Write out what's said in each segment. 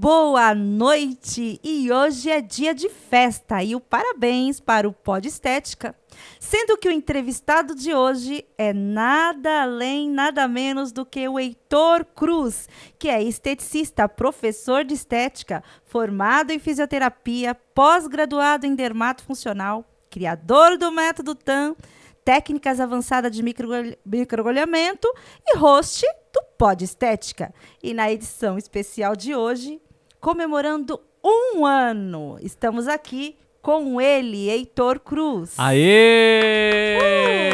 Boa noite! E hoje é dia de festa e o parabéns para o Pod Estética, sendo que o entrevistado de hoje é nada além, nada menos do que o Heitor Cruz, que é esteticista, professor de estética, formado em fisioterapia, pós-graduado em dermatofuncional, criador do método TAM, técnicas avançadas de microagulhamento e host do Pod Estética. E na edição especial de hoje, comemorando 1 ano, estamos aqui com ele, Heitor Cruz. Aê!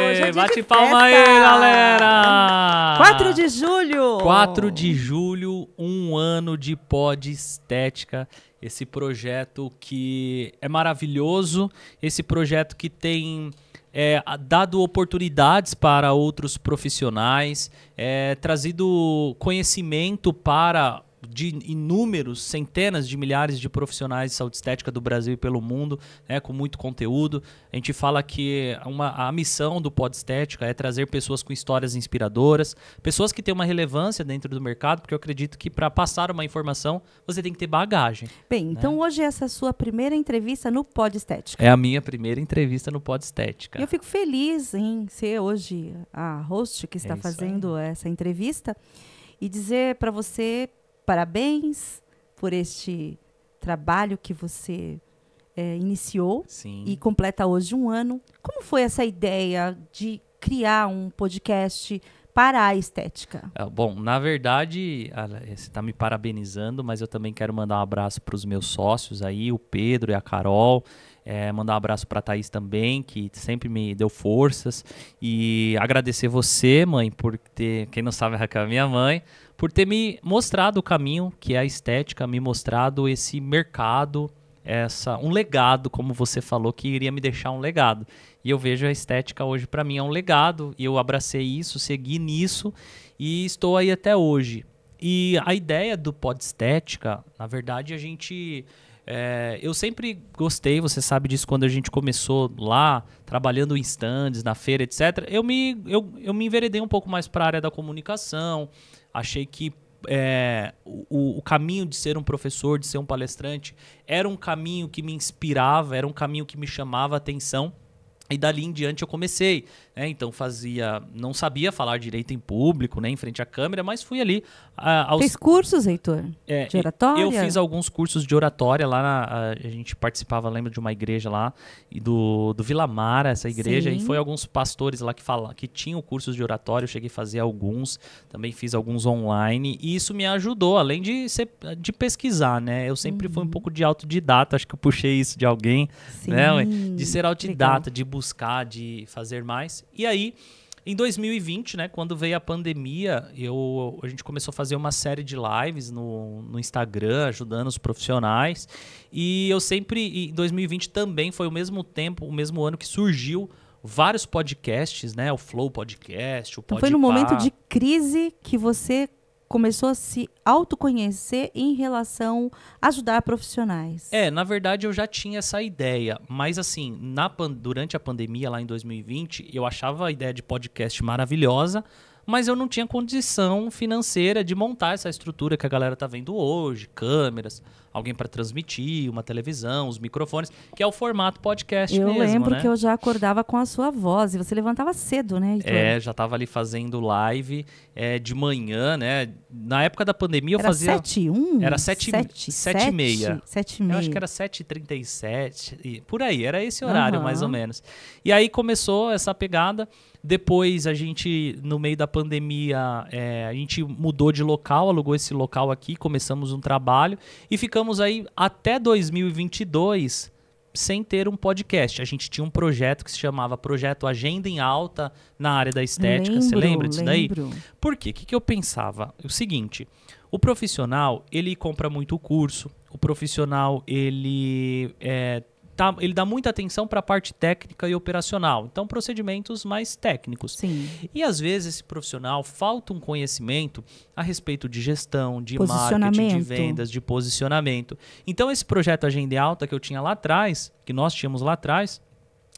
Hoje é dia Bate de palma aí, festa. galera! 4 de julho! 4 de julho, 1 ano de Pod Estética. Esse projeto que é maravilhoso, esse projeto que tem dado oportunidades para outros profissionais, trazido conhecimento para de inúmeros, centenas de milhares de profissionais de saúde estética do Brasil e pelo mundo, com muito conteúdo. A gente fala que a missão do Pod Estética é trazer pessoas com histórias inspiradoras, pessoas que têm uma relevância dentro do mercado, porque eu acredito que para passar uma informação, você tem que ter bagagem. Bem, então hoje essa é a sua primeira entrevista no Pod Estética. É a minha primeira entrevista no Pod Estética. Eu fico feliz em ser hoje a host que está fazendo essa entrevista e dizer para você parabéns por este trabalho que você iniciou. Sim. E completa hoje 1 ano. Como foi essa ideia de criar um podcast para a estética? Bom, na verdade, você está me parabenizando, mas eu também quero mandar um abraço para os meus sócios aí, o Pedro e a Carol. Mandar um abraço para a Thaís também, que sempre me deu forças. E agradecer você, mãe, por ter, quem não sabe, a Raquel é minha mãe, por ter me mostrado o caminho que é a estética, me mostrado esse mercado, um legado, como você falou, que iria me deixar um legado. E eu vejo a estética hoje, para mim, é um legado, e eu abracei isso, segui nisso, e estou aí até hoje. E a ideia do Pod Estética, na verdade, a gente... eu sempre gostei, você sabe disso, quando a gente começou lá, trabalhando em stands, na feira, etc. Eu me enveredei um pouco mais para a área da comunicação, achei que o caminho de ser um professor, de ser um palestrante, era um caminho que me inspirava, era um caminho que me chamava a atenção. E dali em diante eu comecei, então não sabia falar direito em público, em frente à câmera, mas fui ali... Fez cursos, Heitor? De oratória? Eu fiz alguns cursos de oratória lá, a gente participava, lembro de uma igreja lá, do Vila Mara, essa igreja, Sim. e foi alguns pastores lá que tinham cursos de oratória, eu cheguei a fazer alguns, também fiz alguns online, e isso me ajudou, além de pesquisar, eu sempre fui um pouco de autodidata, acho que eu puxei isso de alguém, de ser autodidata, legal. De buscar, de fazer mais. E aí, em 2020, quando veio a pandemia, a gente começou a fazer uma série de lives no Instagram, ajudando os profissionais. E em 2020 também foi o mesmo ano que surgiu vários podcasts, o Flow Podcast, o Podpah. Então foi no momento de crise que você começou a se autoconhecer em relação a ajudar profissionais. Na verdade eu já tinha essa ideia, mas assim, durante a pandemia lá em 2020, eu achava a ideia de podcast maravilhosa, mas eu não tinha condição financeira de montar essa estrutura que a galera tá vendo hoje, câmeras, alguém para transmitir, uma televisão, os microfones, que é o formato podcast mesmo, Eu lembro que eu já acordava com a sua voz e você levantava cedo, né, Heitor? Já tava ali fazendo live de manhã, Na época da pandemia eu era fazia... 7h01? Era 7h30. 7h30. Eu acho que era 7h37, por aí, era esse horário mais ou menos. E aí começou essa pegada. Depois a gente, no meio da pandemia, a gente mudou de local, alugou esse local aqui, começamos um trabalho e ficamos aí até 2022 sem ter um podcast. A gente tinha um projeto que se chamava Projeto Agenda em Alta na área da estética. Você lembra disso daí? Por quê? O que eu pensava? O seguinte, o profissional, ele compra muito curso, o profissional, ele dá muita atenção para a parte técnica e operacional. Então, procedimentos mais técnicos. Sim. E, às vezes, esse profissional falta um conhecimento a respeito de gestão, de marketing, de vendas, de posicionamento. Então, esse projeto Agenda em Alta que eu tinha lá atrás, que nós tínhamos lá atrás,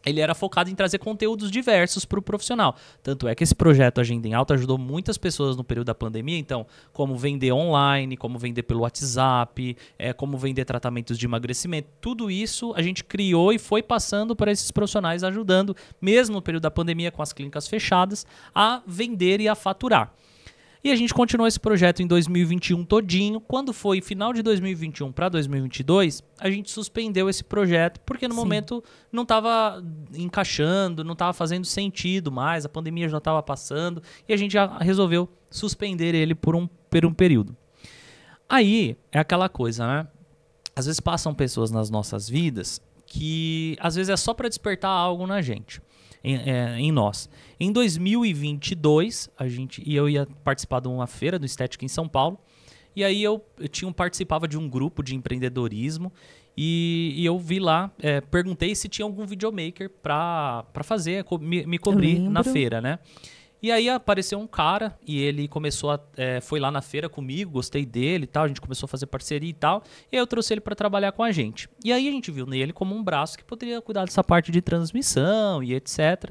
ele era focado em trazer conteúdos diversos para o profissional. Tanto é que esse projeto Agenda em Alta ajudou muitas pessoas no período da pandemia. Então, como vender online, como vender pelo WhatsApp, como vender tratamentos de emagrecimento. Tudo isso a gente criou e foi passando para esses profissionais, ajudando, mesmo no período da pandemia, com as clínicas fechadas, a vender e a faturar. E a gente continuou esse projeto em 2021 todinho. Quando foi final de 2021 para 2022, a gente suspendeu esse projeto, porque no momento não estava encaixando, não estava fazendo sentido mais, a pandemia já estava passando, e a gente já resolveu suspender ele por um período. Aí é aquela coisa, né? Às vezes passam pessoas nas nossas vidas que às vezes é só para despertar algo na gente. Em nós. Em 2022, eu ia participar de uma feira do Estética em São Paulo, e aí eu participava de um grupo de empreendedorismo, e eu vi lá, perguntei se tinha algum videomaker para fazer, me cobrir na feira, né? E aí apareceu um cara e ele foi lá na feira comigo, gostei dele e tal, a gente começou a fazer parceria e tal, e aí eu trouxe ele para trabalhar com a gente. E aí a gente viu nele como um braço que poderia cuidar dessa parte de transmissão e etc.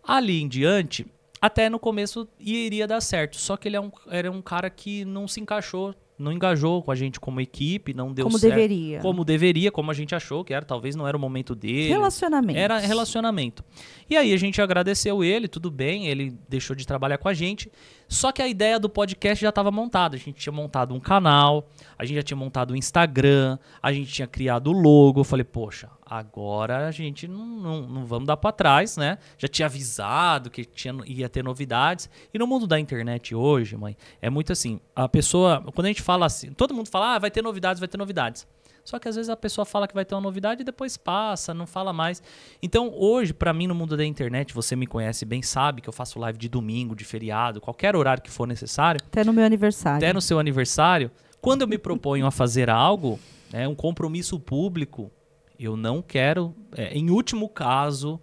Ali em diante, até no começo iria dar certo, só que ele era um cara que não se encaixou, não engajou com a gente como equipe, não deu certo. Como deveria, como a gente achou que era, talvez não era o momento dele. Relacionamento. Era relacionamento. E aí a gente agradeceu ele, tudo bem, ele deixou de trabalhar com a gente, só que a ideia do podcast já estava montada. A gente tinha montado um canal, a gente já tinha montado um Instagram, a gente tinha criado o logo. Eu falei, poxa, agora a gente não vamos dar para trás, né? Já tinha avisado que ia ter novidades. E no mundo da internet hoje, mãe, é muito assim, a pessoa, quando a gente fala assim, todo mundo fala, vai ter novidades, vai ter novidades. Só que às vezes a pessoa fala que vai ter uma novidade e depois passa, não fala mais. Então hoje, para mim, no mundo da internet, você me conhece bem, sabe que eu faço live de domingo, de feriado, qualquer horário que for necessário. Até no meu aniversário. Até no seu aniversário. Quando eu me proponho a fazer algo, um compromisso público, eu não quero, em último caso,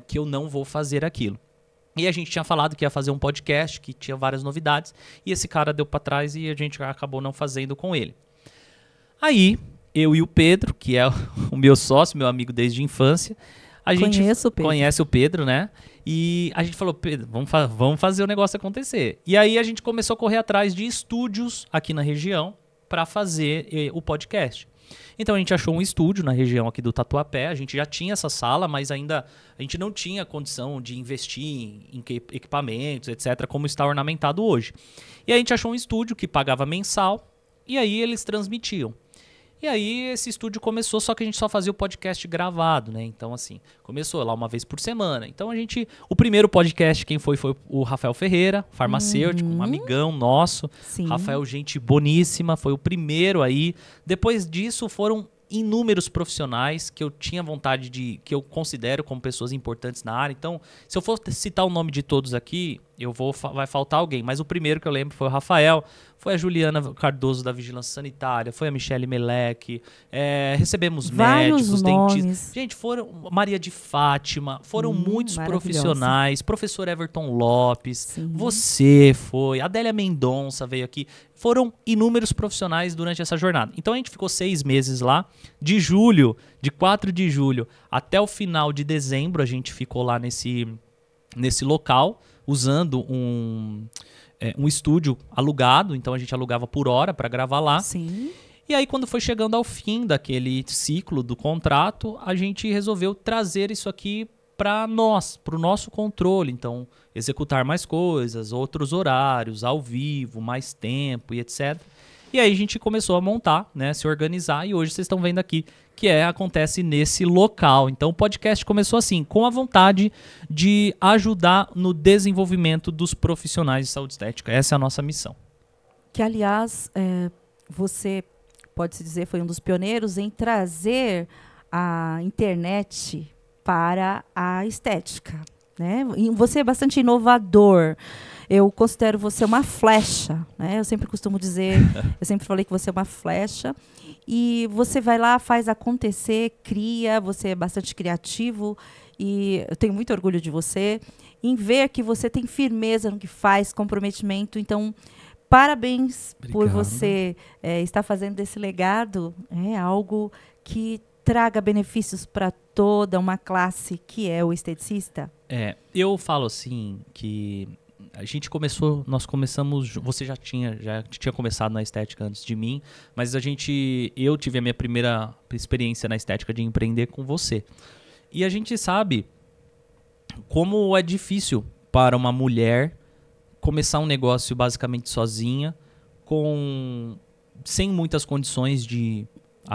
que eu não vou fazer aquilo. E a gente tinha falado que ia fazer um podcast, que tinha várias novidades, e esse cara deu para trás e a gente acabou não fazendo com ele. Aí, eu e o Pedro, que é o meu sócio, meu amigo desde a infância, a gente conhece o Pedro, né? E a gente falou, Pedro, vamos fazer o negócio acontecer. E aí a gente começou a correr atrás de estúdios aqui na região para fazer o podcast. Então a gente achou um estúdio na região aqui do Tatuapé, a gente já tinha essa sala, mas ainda a gente não tinha condição de investir em equipamentos, etc., como está ornamentado hoje. E a gente achou um estúdio que pagava mensal, e aí eles transmitiam. E aí esse estúdio começou, só que a gente só fazia o podcast gravado, né? Então assim, começou lá uma vez por semana. Então o primeiro podcast quem foi o Rafael Ferreira, farmacêutico, um amigão nosso. Sim. Rafael, gente boníssima, foi o primeiro aí. Depois disso foram inúmeros profissionais que eu tinha vontade que eu considero como pessoas importantes na área. Então, se eu for citar o nome de todos aqui, vai faltar alguém. Mas o primeiro que eu lembro foi o Rafael, foi a Juliana Cardoso da Vigilância Sanitária, foi a Michele Meleque, recebemos médicos, dentistas. Gente, foram Maria de Fátima, foram muitos profissionais, professor Everton Lopes, Sim. Você foi, Adélia Mendonça veio aqui. Foram inúmeros profissionais durante essa jornada. Então a gente ficou 6 meses lá, de 4 de julho até o final de dezembro, a gente ficou lá nesse local, usando um estúdio alugado, então a gente alugava por hora para gravar lá. Sim. E aí quando foi chegando ao fim daquele ciclo do contrato, a gente resolveu trazer isso aqui para o nosso controle. Então, executar mais coisas, outros horários, ao vivo, mais tempo e etc. E aí a gente começou a montar, né, se organizar, e hoje vocês estão vendo aqui que acontece nesse local. Então o podcast começou assim, com a vontade de ajudar no desenvolvimento dos profissionais de saúde estética. Essa é a nossa missão. Que, aliás, você, pode-se dizer, foi um dos pioneiros em trazer a internet para a estética, né? E você é bastante inovador. Eu considero você uma flecha, né? Eu sempre costumo dizer, eu sempre falei que você é uma flecha. E você vai lá, faz acontecer, cria, você é bastante criativo. E eu tenho muito orgulho de você, em ver que você tem firmeza no que faz, comprometimento. Então, parabéns. Obrigado. Por você estar fazendo desse legado. É algo que traga benefícios para toda uma classe que é o esteticista? Eu falo assim que nós começamos, você já tinha começado na estética antes de mim, mas eu tive a minha primeira experiência na estética de empreender com você. E a gente sabe como é difícil para uma mulher começar um negócio basicamente sozinha, sem muitas condições de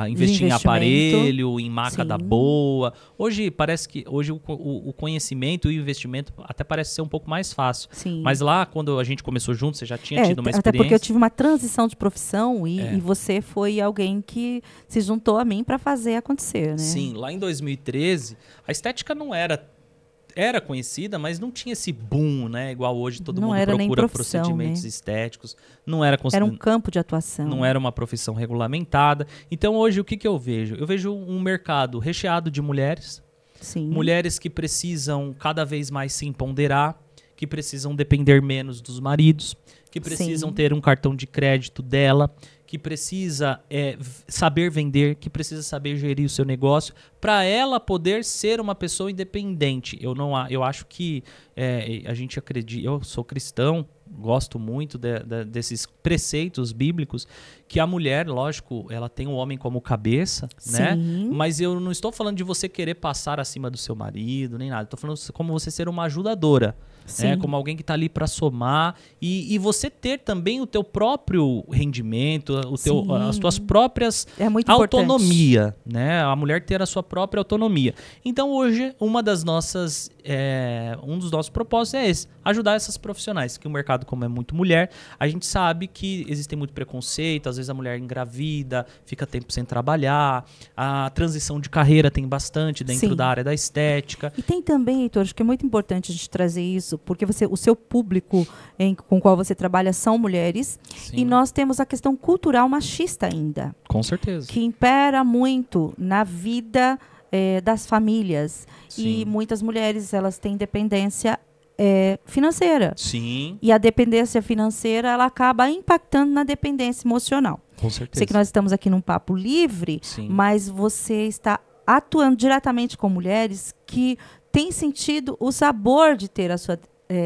investir em aparelho, em máquina boa. Hoje parece que o conhecimento e o investimento até parece ser um pouco mais fácil. Sim. Mas lá, quando a gente começou junto, você já tinha tido uma experiência. Até porque eu tive uma transição de profissão e você foi alguém que se juntou a mim para fazer acontecer, né? Sim, lá em 2013, a estética não era conhecida, mas não tinha esse boom, né? Igual hoje todo mundo procura procedimentos estéticos. Era um campo de atuação. Não era uma profissão regulamentada. Então hoje o que eu vejo? Eu vejo um mercado recheado de mulheres. Sim. Mulheres que precisam cada vez mais se empoderar, que precisam depender menos dos maridos, que precisam ter um cartão de crédito dela, que precisa saber vender, que precisa saber gerir o seu negócio, para ela poder ser uma pessoa independente. Eu acho que a gente acredita, eu sou cristão, gosto muito desses preceitos bíblicos, que a mulher, lógico, ela tem o homem como cabeça, né? Mas eu não estou falando de você querer passar acima do seu marido, nem nada. Estou falando como você ser uma ajudadora, né? Como alguém que está ali para somar e você ter também o teu próprio rendimento, as tuas próprias autonomia, né? A mulher ter a sua própria autonomia. Então hoje um dos nossos propósitos é esse, ajudar essas profissionais, que o mercado, como é muito mulher, a gente sabe que existe muito preconceito, às vezes a mulher engravida, fica tempo sem trabalhar, a transição de carreira tem bastante dentro da área da estética. E tem também, Heitor, acho que é muito importante a gente trazer isso, porque o seu público com o qual você trabalha são mulheres, e nós temos a questão cultural machista ainda. Com certeza. Que impera muito na vida das famílias. E muitas mulheres, elas têm dependência financeira. Sim. E a dependência financeira, ela acaba impactando na dependência emocional. Com certeza. Sei que nós estamos aqui num papo livre, mas você está atuando diretamente com mulheres que têm sentido o sabor de ter a sua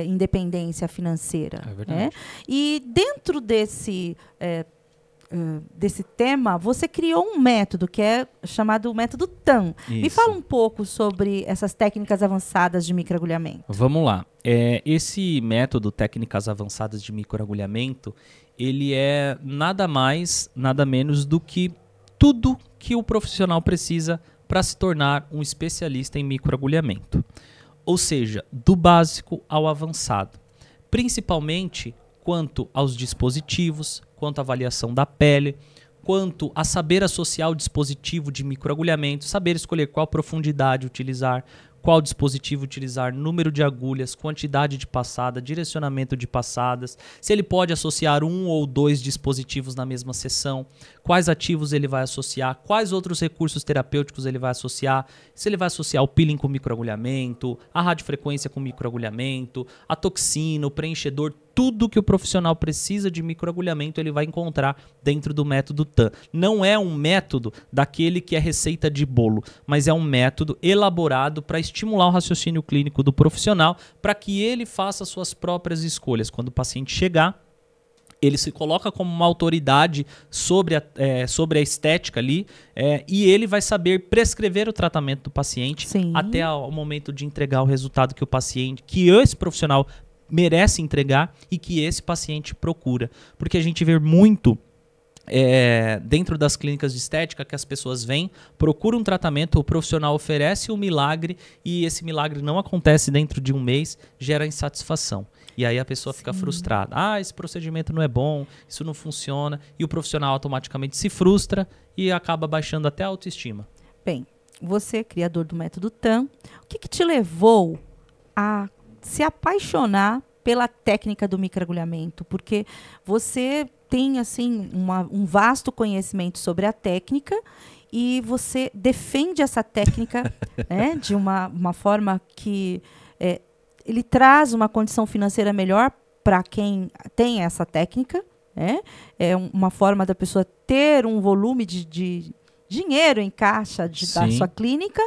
independência financeira. É verdade. E dentro desse tema, você criou um método que é chamado método TAM. Isso. Me fala um pouco sobre essas técnicas avançadas de microagulhamento. Vamos lá. Esse método, técnicas avançadas de microagulhamento, ele é nada mais, nada menos do que tudo que o profissional precisa para se tornar um especialista em microagulhamento. Ou seja, do básico ao avançado. Principalmente quanto aos dispositivos, quanto à avaliação da pele, quanto a saber associar o dispositivo de microagulhamento, saber escolher qual profundidade utilizar, qual dispositivo utilizar, número de agulhas, quantidade de passada, direcionamento de passadas, se ele pode associar 1 ou 2 dispositivos na mesma sessão, quais ativos ele vai associar, quais outros recursos terapêuticos ele vai associar, se ele vai associar o peeling com microagulhamento, a radiofrequência com microagulhamento, a toxina, o preenchedor, tudo que o profissional precisa de microagulhamento ele vai encontrar dentro do método TAM. Não é um método daquele que é receita de bolo, mas é um método elaborado para estimular o raciocínio clínico do profissional para que ele faça suas próprias escolhas. Quando o paciente chegar, ele se coloca como uma autoridade sobre a estética ali e ele vai saber prescrever o tratamento do paciente até o momento de entregar o resultado que esse profissional merece entregar e que esse paciente procura. Porque a gente vê muito dentro das clínicas de estética que as pessoas vêm, procuram um tratamento, o profissional oferece um milagre e esse milagre não acontece dentro de um mês, gera insatisfação. E aí a pessoa fica frustrada. Esse procedimento não é bom, isso não funciona. E o profissional automaticamente se frustra e acaba baixando até a autoestima. Bem, você, criador do método TAM, o que te levou a se apaixonar pela técnica do microagulhamento? Porque você tem assim um vasto conhecimento sobre a técnica e você defende essa técnica de uma forma que ele traz uma condição financeira melhor para quem tem essa técnica. É uma forma da pessoa ter um volume de dinheiro em caixa da Sim. sua clínica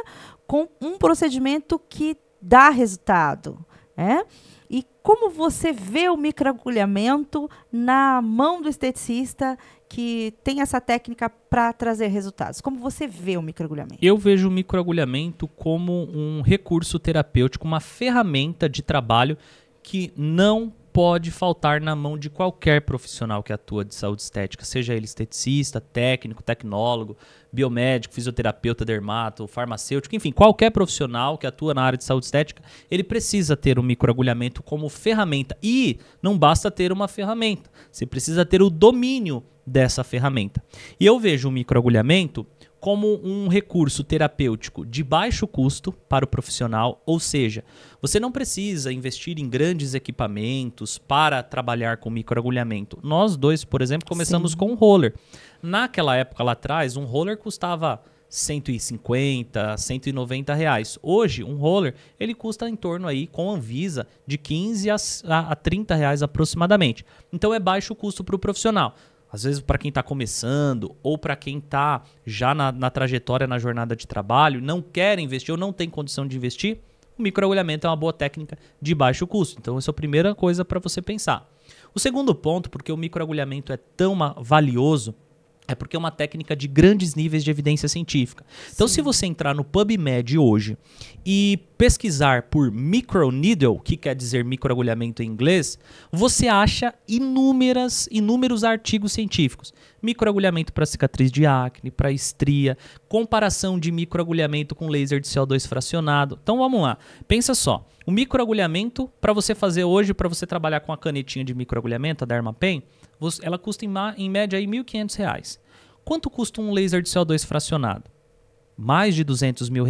com um procedimento que dá resultado, né? E como você vê o microagulhamento na mão do esteticista que tem essa técnica para trazer resultados? Como você vê o microagulhamento? Eu vejo o microagulhamento como um recurso terapêutico, uma ferramenta de trabalho que não pode faltar na mão de qualquer profissional que atua de saúde estética, seja ele esteticista, técnico, tecnólogo, biomédico, fisioterapeuta, dermato, farmacêutico, enfim, qualquer profissional que atua na área de saúde estética, ele precisa ter o microagulhamento como ferramenta. E não basta ter uma ferramenta, você precisa ter o domínio dessa ferramenta. E eu vejo o microagulhamento como um recurso terapêutico de baixo custo para o profissional, ou seja, você não precisa investir em grandes equipamentos para trabalhar com microagulhamento. Nós dois, por exemplo, começamos com um roller. Naquela época lá atrás, um roller custava 150, 190 reais. Hoje, um roller, ele custa em torno aí, com a Anvisa, de 15 a 30 reais aproximadamente. Então é baixo custo para o profissional. Às vezes, para quem está começando ou para quem está já na trajetória, na jornada de trabalho, não quer investir ou não tem condição de investir, o microagulhamento é uma boa técnica de baixo custo. Então, essa é a primeira coisa para você pensar. O segundo ponto, porque o microagulhamento é tão valioso, é porque é uma técnica de grandes níveis de evidência científica. Então, se você entrar no PubMed hoje e pesquisar por microneedle, que quer dizer microagulhamento em inglês, você acha inúmeros artigos científicos. Microagulhamento para cicatriz de acne, para estria, comparação de microagulhamento com laser de CO2 fracionado. Então, vamos lá. Pensa só. O microagulhamento, para você fazer hoje, para você trabalhar com a canetinha de microagulhamento, a Dermapen, ela custa em média aí R$1.500 reais. Quanto custa um laser de CO2 fracionado? Mais de R$200 mil.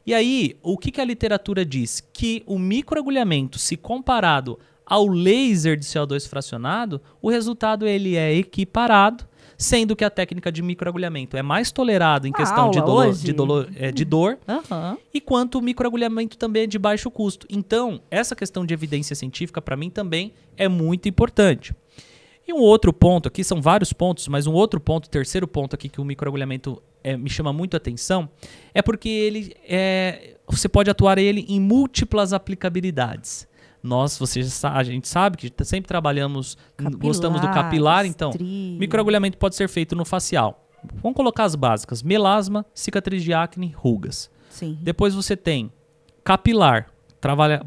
E aí, o que a literatura diz? Que o microagulhamento, se comparado ao laser de CO2 fracionado, o resultado ele é equiparado, sendo que a técnica de microagulhamento é mais tolerada em questão de dor, e quanto o microagulhamento também é de baixo custo. Então, essa questão de evidência científica, para mim, também é muito importante. E um outro ponto aqui, são vários pontos, mas um outro ponto, terceiro ponto aqui que o microagulhamento me chama muito a atenção, é porque você pode atuar ele em múltiplas aplicabilidades. A gente sabe que sempre trabalhamos, gostamos do capilar, então microagulhamento pode ser feito no facial. Vamos colocar as básicas: melasma, cicatriz de acne, rugas. Sim. Depois você tem capilar,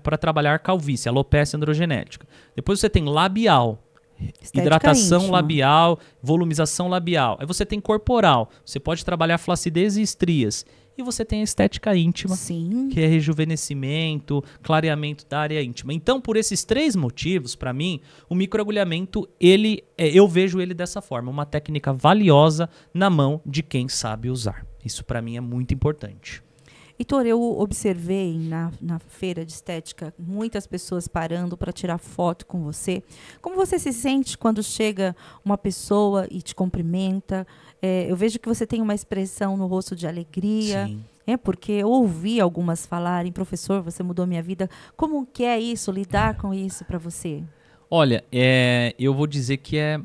para trabalhar calvície, alopecia androgenética. Depois você tem labial, estética hidratação íntima, labial, volumização labial. Aí você tem corporal, você pode trabalhar flacidez e estrias. E você tem a estética íntima, sim, que é rejuvenescimento, clareamento da área íntima. Então, por esses três motivos, para mim, o microagulhamento, eu vejo ele dessa forma, uma técnica valiosa na mão de quem sabe usar. Isso para mim é muito importante. Heitor, eu observei na feira de estética muitas pessoas parando para tirar foto com você. Como você se sente quando chega uma pessoa e te cumprimenta? Eu vejo que você tem uma expressão no rosto de alegria. Sim. Porque eu ouvi algumas falarem: professor, você mudou minha vida. Como que é isso, lidar com isso para você? Olha, eu vou dizer que é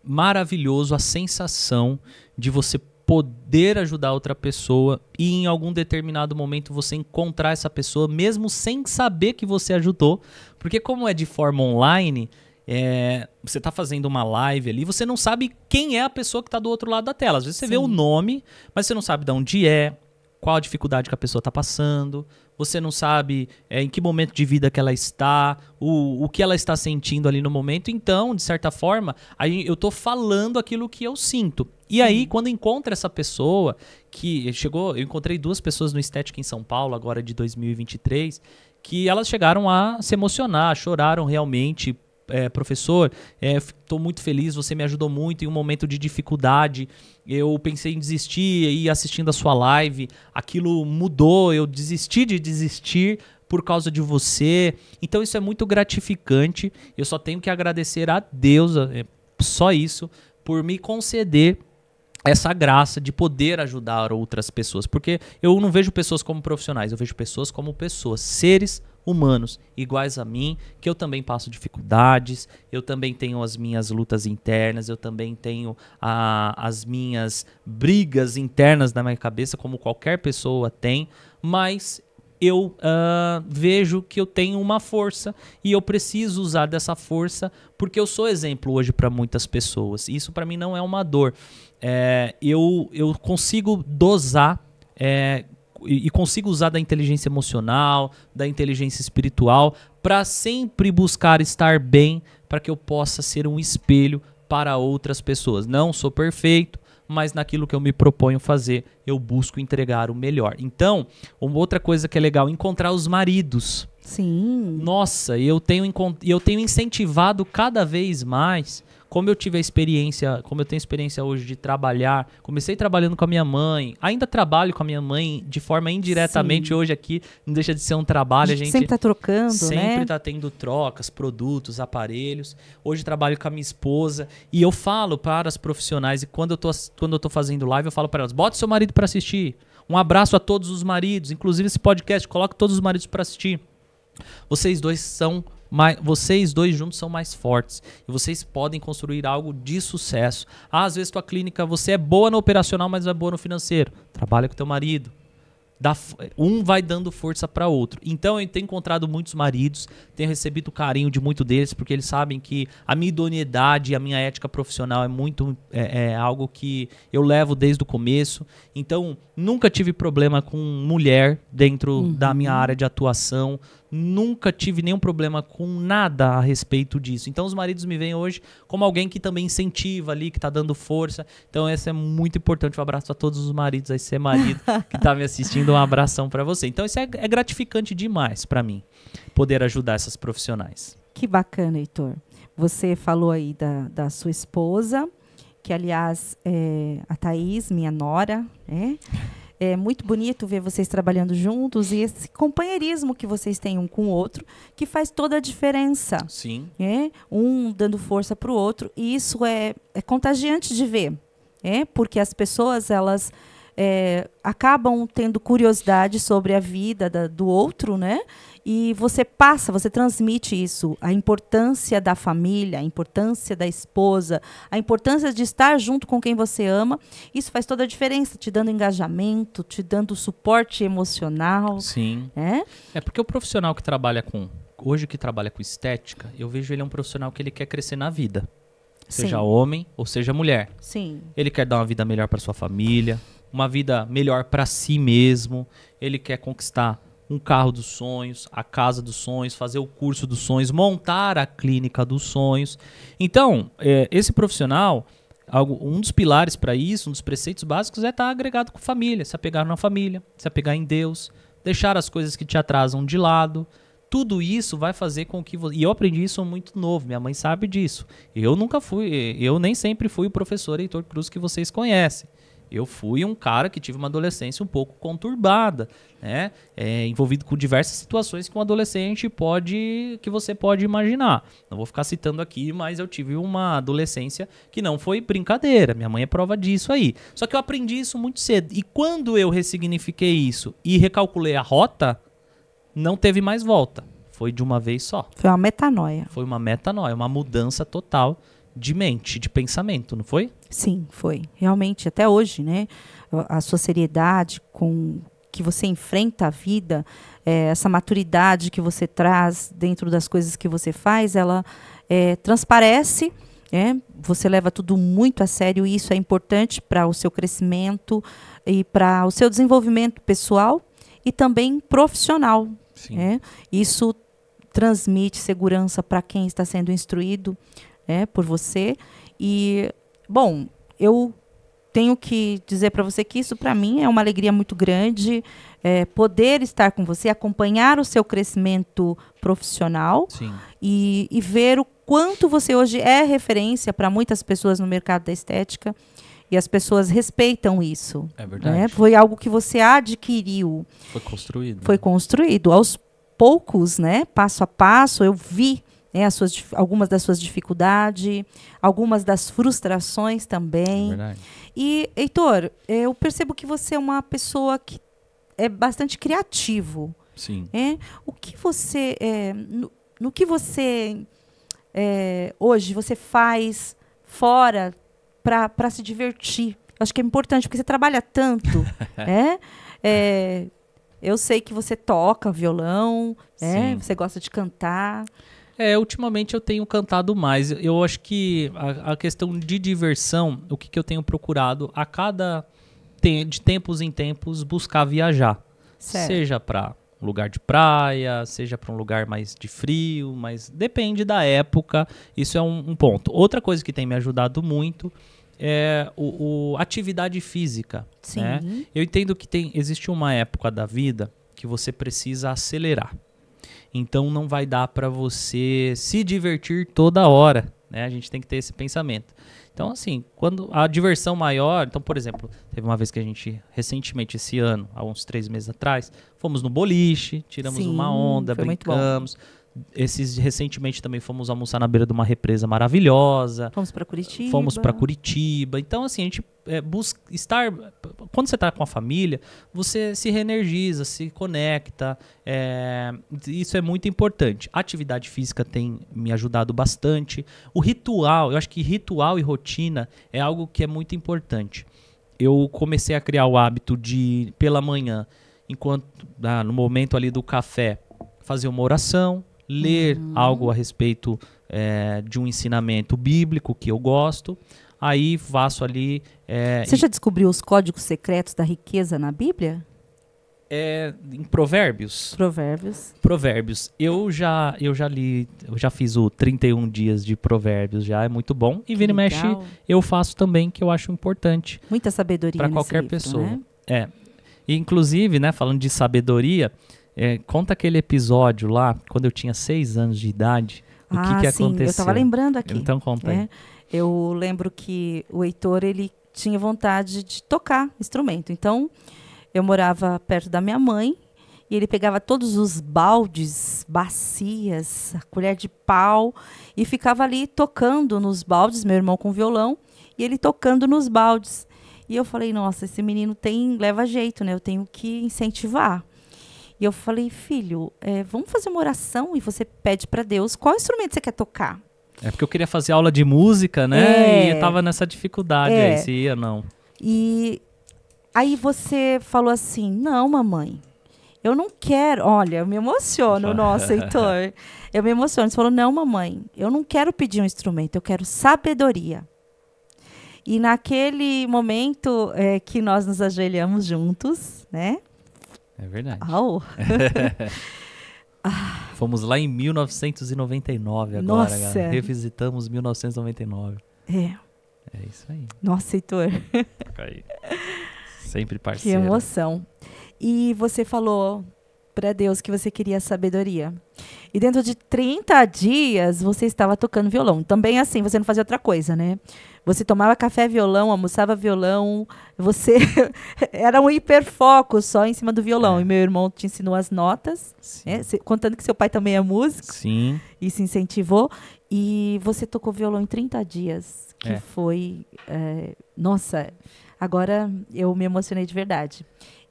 maravilhoso a sensação de você poder ajudar outra pessoa e em algum determinado momento você encontrar essa pessoa mesmo sem saber que você ajudou, porque como é de forma online, você está fazendo uma live ali, você não sabe quem é a pessoa que está do outro lado da tela. Às vezes você vê o nome, mas você não sabe de onde é, qual a dificuldade que a pessoa está passando, você não sabe em que momento de vida que ela está, o que ela está sentindo ali no momento. Então, de certa forma, aí eu estou falando aquilo que eu sinto. E aí, quando encontra essa pessoa, eu encontrei 2 pessoas no Estética em São Paulo, agora de 2023, que elas chegaram a se emocionar, choraram realmente. Professor, estou muito feliz, você me ajudou muito em um momento de dificuldade, eu pensei em desistir e assistindo a sua live, aquilo mudou, eu desisti de desistir por causa de você. Então isso é muito gratificante, eu só tenho que agradecer a Deus, só isso, por me conceder essa graça de poder ajudar outras pessoas, porque eu não vejo pessoas como profissionais, eu vejo pessoas como pessoas, seres humanos iguais a mim, que eu também passo dificuldades, eu também tenho as minhas lutas internas, eu também tenho as minhas brigas internas na minha cabeça, como qualquer pessoa tem, mas eu vejo que eu tenho uma força e eu preciso usar dessa força porque eu sou exemplo hoje para muitas pessoas. Isso para mim não é uma dor. Eu consigo dosar e consigo usar da inteligência emocional, da inteligência espiritual para sempre buscar estar bem, para que eu possa ser um espelho para outras pessoas. Não sou perfeito, mas naquilo que eu me proponho fazer, eu busco entregar o melhor. Então, uma outra coisa que é legal, encontrar os maridos. Sim. Nossa, eu tenho incentivado cada vez mais, como eu tenho experiência hoje de trabalhar, comecei trabalhando com a minha mãe, ainda trabalho com a minha mãe de forma indiretamente. Sim. Hoje aqui, não deixa de ser um trabalho. A gente sempre está trocando, sempre está tendo trocas, produtos, aparelhos. Hoje trabalho com a minha esposa e eu falo para as profissionais, e quando eu tô fazendo live, eu falo para elas, bota seu marido para assistir. Um abraço a todos os maridos, inclusive esse podcast, coloque todos os maridos para assistir. Vocês dois juntos são mais fortes e vocês podem construir algo de sucesso. Às vezes tua clínica, você é boa no operacional, mas não é boa no financeiro. Trabalha com teu marido. Um vai dando força para outro. Então eu tenho encontrado muitos maridos, tenho recebido o carinho de muitos deles, porque eles sabem que a minha idoneidade e a minha ética profissional é algo que eu levo desde o começo. Então nunca tive problema com mulher dentro da minha área de atuação. Nunca tive nenhum problema com nada a respeito disso. Então os maridos me veem hoje como alguém que também incentiva ali, que está dando força. Então essa é muito importante. Um abraço a todos os maridos aí, se é marido que está me assistindo, um abração para você. Então isso é gratificante demais para mim, poder ajudar essas profissionais. Que bacana, Heitor. Você falou aí da sua esposa, que aliás é a Thaís, minha nora, né? É muito bonito ver vocês trabalhando juntos e esse companheirismo que vocês têm um com o outro, que faz toda a diferença. Sim. Um dando força para o outro. E isso é contagiante de ver. Porque as pessoas, elas acabam tendo curiosidade sobre a vida do outro, né? E você transmite isso, a importância da família, a importância da esposa, a importância de estar junto com quem você ama. Isso faz toda a diferença, te dando engajamento, te dando suporte emocional. Sim. É porque o profissional que trabalha com estética, eu vejo ele é um profissional que ele quer crescer na vida. Seja Sim. homem ou seja mulher. Sim. Ele quer dar uma vida melhor para sua família, uma vida melhor para si mesmo. Ele quer conquistar um carro dos sonhos, a casa dos sonhos, fazer o curso dos sonhos, montar a clínica dos sonhos. Então, esse profissional, um dos pilares para isso, um dos preceitos básicos é estar agregado com a família, se apegar na família, se apegar em Deus, deixar as coisas que te atrasam de lado. Tudo isso vai fazer com que você... E eu aprendi isso muito novo, minha mãe sabe disso. Eu nem sempre fui o professor Heitor Cruz que vocês conhecem. Eu fui um cara que tive uma adolescência um pouco conturbada, né? Envolvido com diversas situações que um adolescente que você pode imaginar. Não vou ficar citando aqui, mas eu tive uma adolescência que não foi brincadeira. Minha mãe é prova disso aí. Só que eu aprendi isso muito cedo. E quando eu ressignifiquei isso e recalculei a rota, não teve mais volta. Foi de uma vez só. Foi uma metanoia. Foi uma metanoia, uma mudança total de mente, de pensamento, não foi? Sim, foi. Realmente, até hoje, né? A sua seriedade com que você enfrenta a vida, essa maturidade que você traz dentro das coisas que você faz, ela transparece, você leva tudo muito a sério e isso é importante para o seu crescimento e para o seu desenvolvimento pessoal e também profissional. Sim. Isso transmite segurança para quem está sendo instruído por você. E, bom, eu tenho que dizer para você que isso, para mim, é uma alegria muito grande, poder estar com você, acompanhar o seu crescimento profissional. Sim. E ver o quanto você hoje é referência para muitas pessoas no mercado da estética. E as pessoas respeitam isso. É verdade. Foi algo que você adquiriu. Foi construído. Foi construído. Aos poucos, passo a passo, eu vi algumas das suas dificuldades, algumas das frustrações também. É verdade. E, Heitor, eu percebo que você é uma pessoa que é bastante criativo. Sim. O que você, no que você hoje você faz fora para se divertir? Acho que é importante, porque você trabalha tanto. Eu sei que você toca violão, você gosta de cantar. Ultimamente eu tenho cantado mais. Eu acho que a questão de diversão, o que eu tenho procurado de tempos em tempos, buscar viajar. Certo. Seja para um lugar de praia, seja para um lugar mais de frio, mas depende da época. Isso é um ponto. Outra coisa que tem me ajudado muito é atividade física. Sim. Né? Eu entendo que existe uma época da vida que você precisa acelerar. Então não vai dar para você se divertir toda hora, né? A gente tem que ter esse pensamento. Então, assim, quando a diversão maior... Então, por exemplo, teve uma vez que a gente, recentemente, esse ano, há uns 3 meses atrás, fomos no boliche, tiramos uma onda, brincamos. Recentemente também fomos almoçar na beira de uma represa maravilhosa. Fomos para Curitiba. Então, assim, a gente busca estar... Quando você está com a família, você se reenergiza, se conecta. Isso é muito importante. A atividade física tem me ajudado bastante. O ritual, eu acho que ritual e rotina é algo que é muito importante. Eu comecei a criar o hábito de, pela manhã, no momento ali do café, fazer uma oração, ler algo a respeito de um ensinamento bíblico que eu gosto. Aí faço ali... Você já descobriu os códigos secretos da riqueza na Bíblia? Em Provérbios. Provérbios. Eu já li, eu já fiz o 31 dias de Provérbios, já é muito bom. E vira e mexe, eu faço também, que eu acho importante. Muita sabedoria para qualquer livro, pessoa. Né? E, inclusive, né, falando de sabedoria, conta aquele episódio lá, quando eu tinha 6 anos de idade, o que aconteceu. Eu estava lembrando aqui. Então conta aí. Eu lembro que o Heitor, ele tinha vontade de tocar instrumento. Então, eu morava perto da minha mãe e ele pegava todos os baldes, bacias, a colher de pau e ficava ali tocando nos baldes, meu irmão com violão, e ele tocando nos baldes. E eu falei, nossa, esse menino leva jeito, né? Eu tenho que incentivar. E eu falei, filho, vamos fazer uma oração e você pede para Deus qual instrumento você quer tocar. Porque eu queria fazer aula de música, né? E eu tava nessa dificuldade aí, se ia não. E aí você falou assim, não, mamãe, eu não quero... Olha, eu me emociono, nossa, Heitor. Eu me emociono. Você falou, não, mamãe, eu não quero pedir um instrumento, eu quero sabedoria. E naquele momento que nós nos ajoelhamos juntos, né? É verdade. Fomos lá em 1999 agora, Nossa. Galera. Revisitamos 1999. É isso aí. Nossa, Heitor. Sempre parceiro. Que emoção. E você falou para Deus que você queria sabedoria. E dentro de 30 dias você estava tocando violão. Também assim, você não fazia outra coisa, né? Você tomava café, violão, almoçava violão. Você era um hiperfoco só em cima do violão. E meu irmão te ensinou as notas, né? Contando que seu pai também é músico. Sim. E se incentivou. E você tocou violão em 30 dias. Que foi... nossa, agora eu me emocionei de verdade.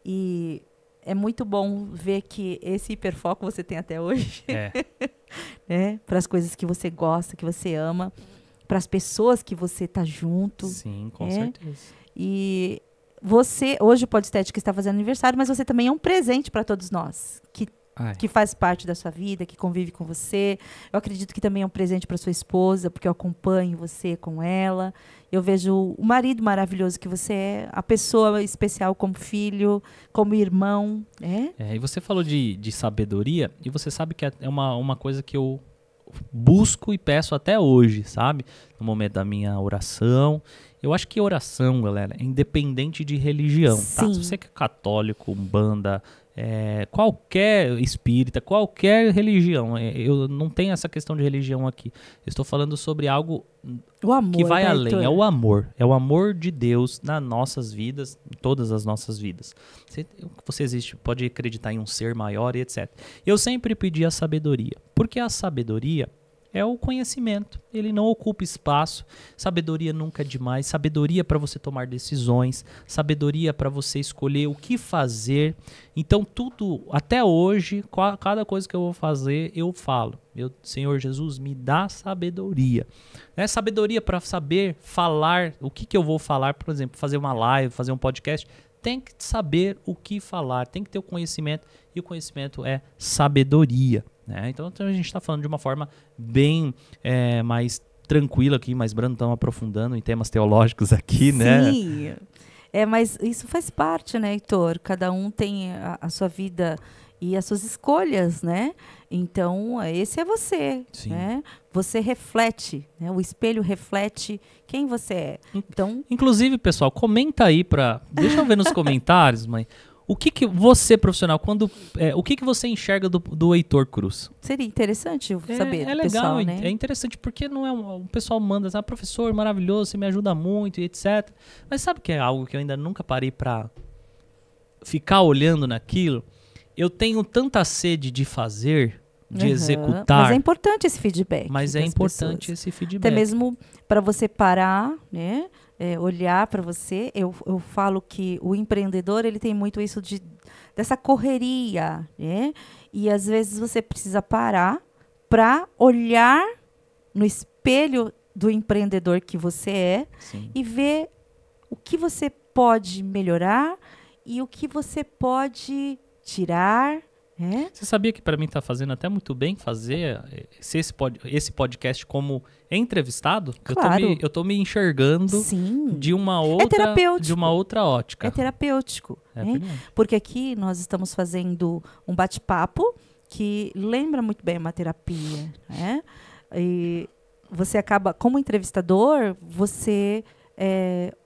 E é muito bom ver que esse hiperfoco você tem até hoje. Né? Para as coisas que você gosta, que você ama. Para as pessoas que você está junto. Sim, com certeza. E você, hoje o Pod Estética está fazendo aniversário, mas você também é um presente para todos nós, que faz parte da sua vida, que convive com você. Eu acredito que também é um presente para sua esposa, porque eu acompanho você com ela. Eu vejo o marido maravilhoso que você é, a pessoa especial como filho, como irmão. E você falou de sabedoria, e você sabe que é uma coisa que eu busco e peço até hoje, sabe? No momento da minha oração. Eu acho que oração, galera, é independente de religião, tá? Se você é católico, umbanda, qualquer espírita, qualquer religião, eu não tenho essa questão de religião aqui. Eu estou falando sobre algo que vai além. É o amor de Deus nas nossas vidas, em todas as nossas vidas. Você pode acreditar em um ser maior e etc. Eu sempre pedi a sabedoria, porque a sabedoria é o conhecimento. Ele não ocupa espaço. Sabedoria nunca é demais. Sabedoria para você tomar decisões. Sabedoria para você escolher o que fazer. Então, tudo, até hoje, cada coisa que eu vou fazer, eu falo. Senhor Jesus, me dá sabedoria. Sabedoria para saber falar o que eu vou falar, por exemplo, fazer uma live, fazer um podcast. Tem que saber o que falar, tem que ter o conhecimento, e o conhecimento é sabedoria. Então a gente está falando de uma forma bem mais tranquila aqui, mais branda, estamos aprofundando em temas teológicos aqui, né? Sim, mas isso faz parte, né, Heitor? Cada um tem a sua vida e as suas escolhas, né? Então, esse é você, né? Você reflete, né? O espelho reflete quem você é. Então, inclusive, pessoal, comenta aí deixa eu ver nos comentários, mãe. O que você, profissional, o que você enxerga do Heitor Cruz? Seria interessante saber. É legal, pessoal, né? É interessante porque não é o pessoal manda, professor, maravilhoso, você me ajuda muito e etc. Mas sabe que é algo que eu ainda nunca parei para ficar olhando naquilo? Eu tenho tanta sede de fazer, de executar. Mas é importante esse feedback. Mas é importante esse feedback. Até mesmo para você parar, né? Olhar para você. Eu falo que o empreendedor ele tem muito isso dessa correria, né? E às vezes você precisa parar para olhar no espelho do empreendedor que você é. Sim. E ver o que você pode melhorar e o que você pode tirar. Você sabia que para mim está fazendo até muito bem fazer esse podcast como entrevistado? Claro. Eu tô me enxergando de uma outra ótica. É terapêutico. Porque aqui nós estamos fazendo um bate-papo que lembra muito bem uma terapia. Né? E você acaba, como entrevistador, você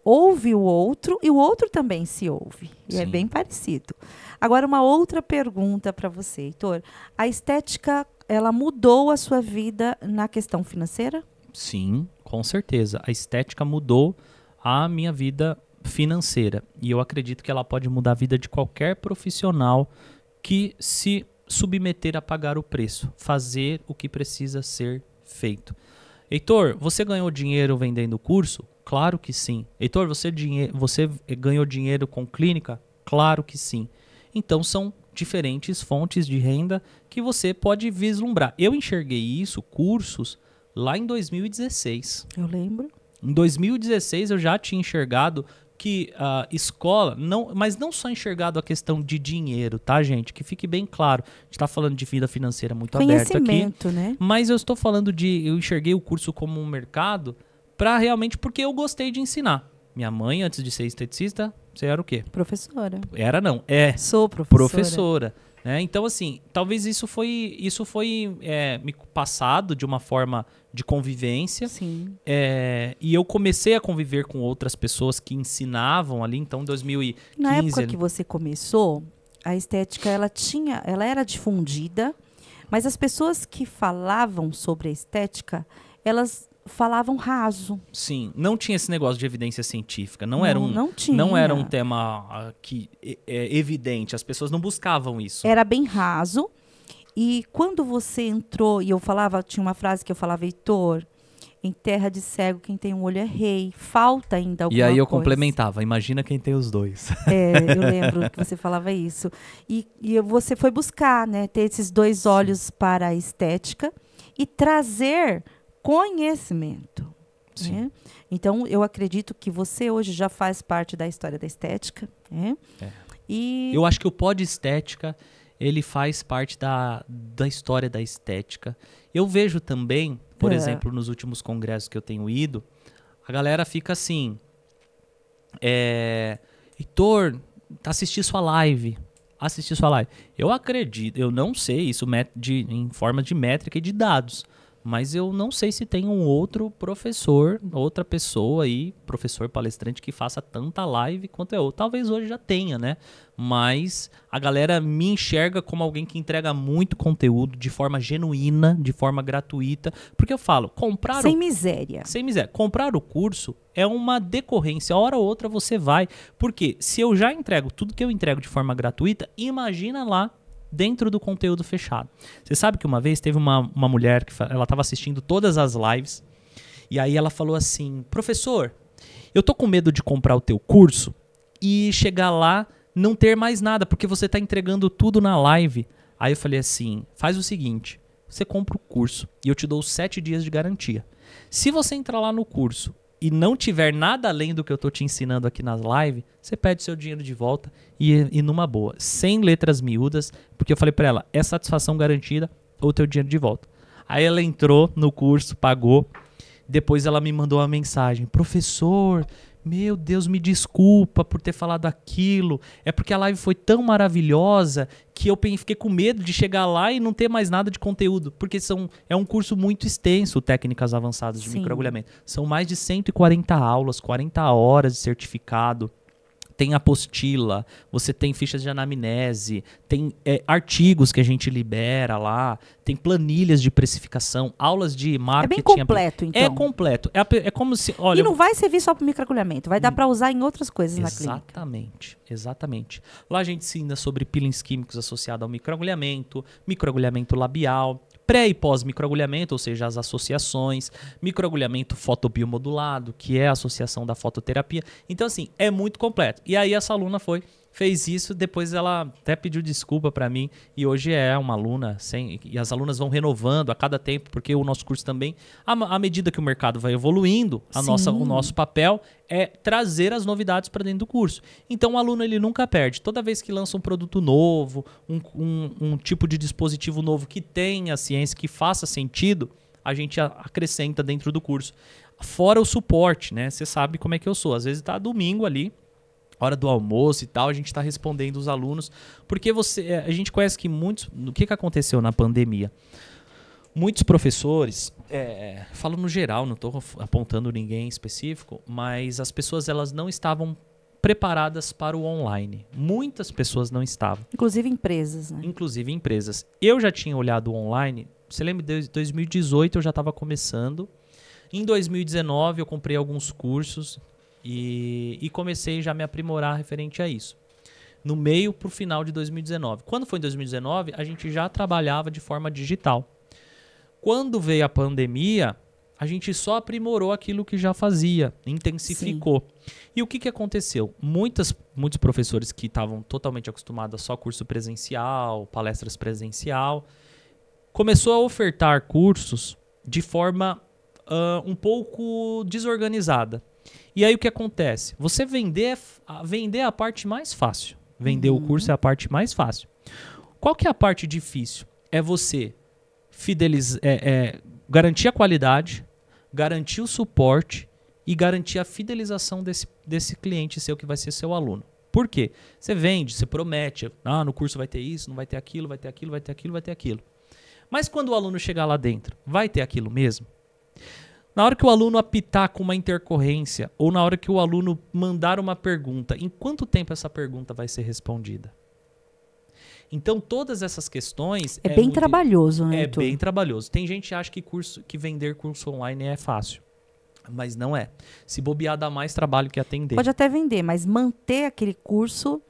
ouve o outro e o outro também se ouve. E é bem parecido. Agora, uma outra pergunta para você, Heitor. A estética, ela mudou a sua vida na questão financeira? Sim, com certeza. A estética mudou a minha vida financeira. E eu acredito que ela pode mudar a vida de qualquer profissional que se submeter a pagar o preço, fazer o que precisa ser feito. Heitor, você ganhou dinheiro vendendo o curso? Claro que sim. Heitor, você ganhou dinheiro com clínica? Claro que sim. Então, são diferentes fontes de renda que você pode vislumbrar. Eu enxerguei isso, cursos, lá em 2016. Eu lembro. Em 2016, eu já tinha enxergado que a escola, mas não só enxergado a questão de dinheiro, tá, gente? Que fique bem claro. A gente está falando de vida financeira muito aberta aqui. Conhecimento, né? Mas eu estou falando eu enxerguei o curso como um mercado porque eu gostei de ensinar. Minha mãe, antes de ser esteticista, você era o quê? Professora. Era não, Sou professora. Professora. Né? Então, assim, talvez isso foi me passado de uma forma de convivência. Sim. E eu comecei a conviver com outras pessoas que ensinavam ali, então, em 2015... Na época que você começou, a estética, ela era difundida, mas as pessoas que falavam sobre a estética, elas falavam raso. Sim, não tinha esse negócio de evidência científica. Não era um tema evidente. As pessoas não buscavam isso. Era bem raso. E quando você entrou, e tinha uma frase que eu falava, Heitor, em terra de cego, quem tem um olho é rei. Falta ainda alguma coisa. E aí eu complementava, imagina quem tem os dois. Eu lembro que você falava isso. E você foi buscar, né, ter esses dois olhos para a estética e trazer conhecimento. Né? Então, eu acredito que você hoje já faz parte da história da estética. Né? E eu acho que o Pod Estética, ele faz parte da história da estética. Eu vejo também, por exemplo, nos últimos congressos que eu tenho ido, a galera fica assim, Heitor, assisti sua live. Eu acredito, eu não sei isso em forma de métrica e de dados, mas eu não sei se tem um outro professor, outra pessoa aí, professor palestrante, que faça tanta live quanto eu. Talvez hoje já tenha, né? Mas a galera me enxerga como alguém que entrega muito conteúdo de forma genuína, de forma gratuita. Porque eu falo, sem miséria. Sem miséria. Comprar o curso é uma decorrência. Hora ou outra você vai. Porque se eu já entrego tudo que eu entrego de forma gratuita, imagina lá dentro do conteúdo fechado. Você sabe que uma vez teve uma mulher que ela estava assistindo todas as lives e aí ela falou assim, professor, eu tô com medo de comprar o teu curso e chegar lá não ter mais nada, porque você está entregando tudo na live. Aí eu falei assim, faz o seguinte, você compra o curso e eu te dou 7 dias de garantia. Se você entrar lá no curso e não tiver nada além do que eu tô te ensinando aqui nas lives, você pede seu dinheiro de volta e numa boa, sem letras miúdas, porque eu falei para ela, é satisfação garantida ou teu dinheiro de volta. Aí ela entrou no curso, pagou, depois ela me mandou uma mensagem, professor, meu Deus, me desculpa por ter falado aquilo, é porque a live foi tão maravilhosa que eu fiquei com medo de chegar lá e não ter mais nada de conteúdo, porque é um curso muito extenso, técnicas avançadas de microagulhamento. São mais de 140 aulas, 40 horas de certificado, tem apostila, você tem fichas de anamnese, tem artigos que a gente libera lá, tem planilhas de precificação, aulas de marketing. É bem completo, então. É completo. É como se... Olha, e não vai servir só para microagulhamento, vai dar para usar em outras coisas na clínica. Exatamente. Lá a gente ensina sobre peelings químicos associados ao microagulhamento labial, pré e pós-microagulhamento, ou seja, as associações, microagulhamento fotobiomodulado, que é a associação da fototerapia. Então, assim, é muito completo. E aí essa aluna fez isso, depois ela até pediu desculpa para mim e hoje é uma aluna, e as alunas vão renovando a cada tempo, porque o nosso curso também, à medida que o mercado vai evoluindo, o nosso papel é trazer as novidades para dentro do curso. Então o aluno ele nunca perde. Toda vez que lança um produto novo, um tipo de dispositivo novo que tenha ciência, que faça sentido, a gente acrescenta dentro do curso. Fora o suporte, né? Você sabe como é que eu sou. Às vezes tá domingo ali, hora do almoço e tal, a gente está respondendo os alunos, porque a gente conhece que muitos... O que aconteceu na pandemia? Muitos professores, falo no geral, não estou apontando ninguém específico, mas as pessoas elas não estavam preparadas para o online. Muitas pessoas não estavam. Inclusive empresas, né? Inclusive empresas. Eu já tinha olhado o online, você lembra de 2018 eu já estava começando. Em 2019 eu comprei alguns cursos e comecei já a me aprimorar referente a isso. No meio para o final de 2019. Quando foi em 2019, a gente já trabalhava de forma digital. Quando veio a pandemia, a gente só aprimorou aquilo que já fazia, intensificou. Sim. E o que aconteceu? Muitos professores que estavam totalmente acostumados a só curso presencial, palestras presencial, começou a ofertar cursos de forma um pouco desorganizada. E aí o que acontece? Você vender é a parte mais fácil. Vender o curso é a parte mais fácil. Qual que é a parte difícil? É você garantir a qualidade, garantir o suporte e garantir a fidelização desse cliente seu que vai ser seu aluno. Por quê? Você vende, você promete, no curso vai ter isso, não vai ter aquilo, vai ter aquilo, vai ter aquilo, vai ter aquilo. Mas quando o aluno chegar lá dentro, vai ter aquilo mesmo? Na hora que o aluno apitar com uma intercorrência ou na hora que o aluno mandar uma pergunta, em quanto tempo essa pergunta vai ser respondida? Então, todas essas questões... É bem trabalhoso, né? É bem trabalhoso. Tem gente que acha que vender curso online é fácil, mas não é. Se bobear, dá mais trabalho que atender. Pode até vender, mas manter aquele curso,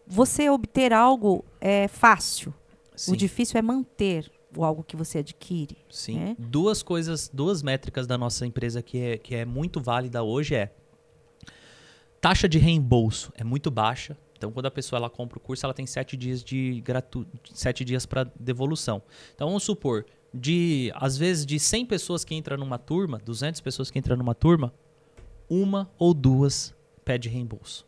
você obter algo é fácil. Sim. O difícil é manter algo que você adquire. Sim. Né? Duas métricas da nossa empresa que é muito válida hoje taxa de reembolso é muito baixa. Então, quando a pessoa ela compra o curso, ela tem 7 dias 7 dias para devolução. Então, vamos supor, às vezes de 100 pessoas que entram numa turma, 200 pessoas que entram numa turma, 1 ou 2 pede reembolso.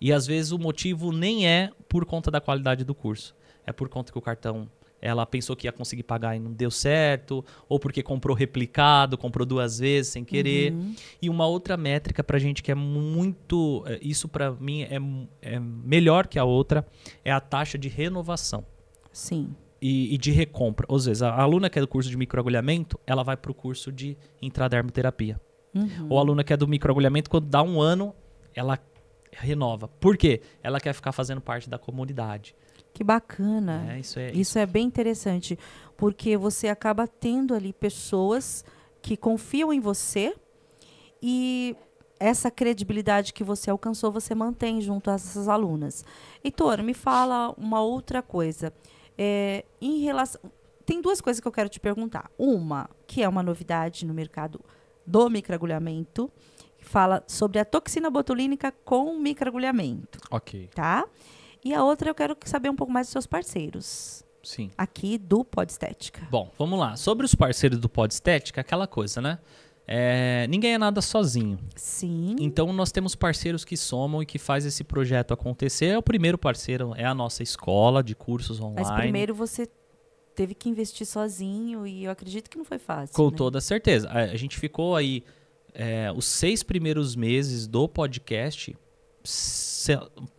E às vezes o motivo nem é por conta da qualidade do curso. É por conta que o cartão... Ela pensou que ia conseguir pagar e não deu certo, ou porque comprou replicado, comprou 2 vezes sem querer. E uma outra métrica pra gente que é muito... Isso pra mim é melhor que a outra, é a taxa de renovação. Sim. E de recompra. Ou seja, a aluna que é do curso de microagulhamento, ela vai pro curso de intradermoterapia. Ou a aluna que é do microagulhamento, quando dá 1 ano, ela renova. Por quê? Ela quer ficar fazendo parte da comunidade. Que bacana. Isso é bem interessante, porque você acaba tendo ali pessoas que confiam em você e essa credibilidade que você alcançou, você mantém junto a essas alunas. Heitor, me fala uma outra coisa. Em relação... Tem duas coisas que eu quero te perguntar. Uma, que é uma novidade no mercado do microagulhamento, que fala sobre a toxina botulínica com microagulhamento. Ok. Tá? E a outra, eu quero saber um pouco mais dos seus parceiros. Sim. Aqui do Podestética. Bom, vamos lá. Sobre os parceiros do Podestética, aquela coisa, né? Ninguém é nada sozinho. Sim. Então, nós temos parceiros que somam e que faz esse projeto acontecer. O primeiro parceiro é a nossa escola de cursos online. Mas primeiro você teve que investir sozinho e eu acredito que não foi fácil. Com né? toda certeza. A gente ficou aí os 6 primeiros meses do podcast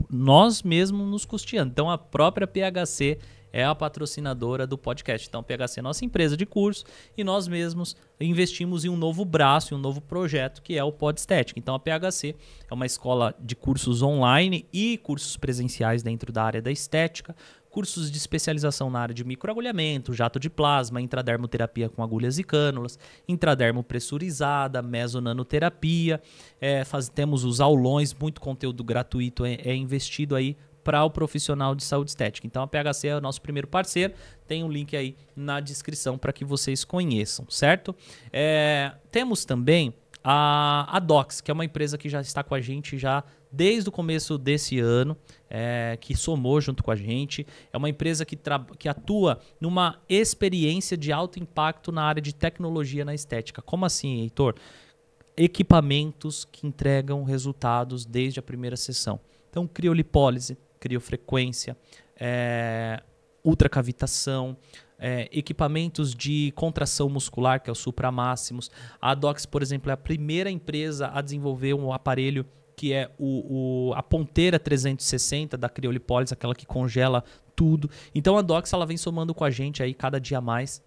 nós mesmos nos custeando. Então, a própria PHC é a patrocinadora do podcast. Então, a PHC é a nossa empresa de curso e nós mesmos investimos em um novo braço, em um novo projeto, que é o Podestética. Então, a PHC é uma escola de cursos online e cursos presenciais dentro da área da estética, cursos de especialização na área de microagulhamento, jato de plasma, intradermoterapia com agulhas e cânulas, intradermo pressurizada, mesonanoterapia. Temos os aulões, muito conteúdo gratuito é investido aí para o profissional de saúde estética. Então, a PHC é o nosso primeiro parceiro. Tem um link aí na descrição para que vocês conheçam, certo? Temos também a Dox, que é uma empresa que já está com a gente já desde o começo desse ano, que somou junto com a gente. É uma empresa que atua numa experiência de alto impacto na área de tecnologia na estética. Como assim, Heitor? Equipamentos que entregam resultados desde a primeira sessão. Então, criolipólise, criofrequência, ultracavitação, equipamentos de contração muscular, que é o Supramáximos. A Dox, por exemplo, é a primeira empresa a desenvolver um aparelho que é a ponteira 360 da criolipólise, aquela que congela tudo. Então, a Dox ela vem somando com a gente aí cada dia mais.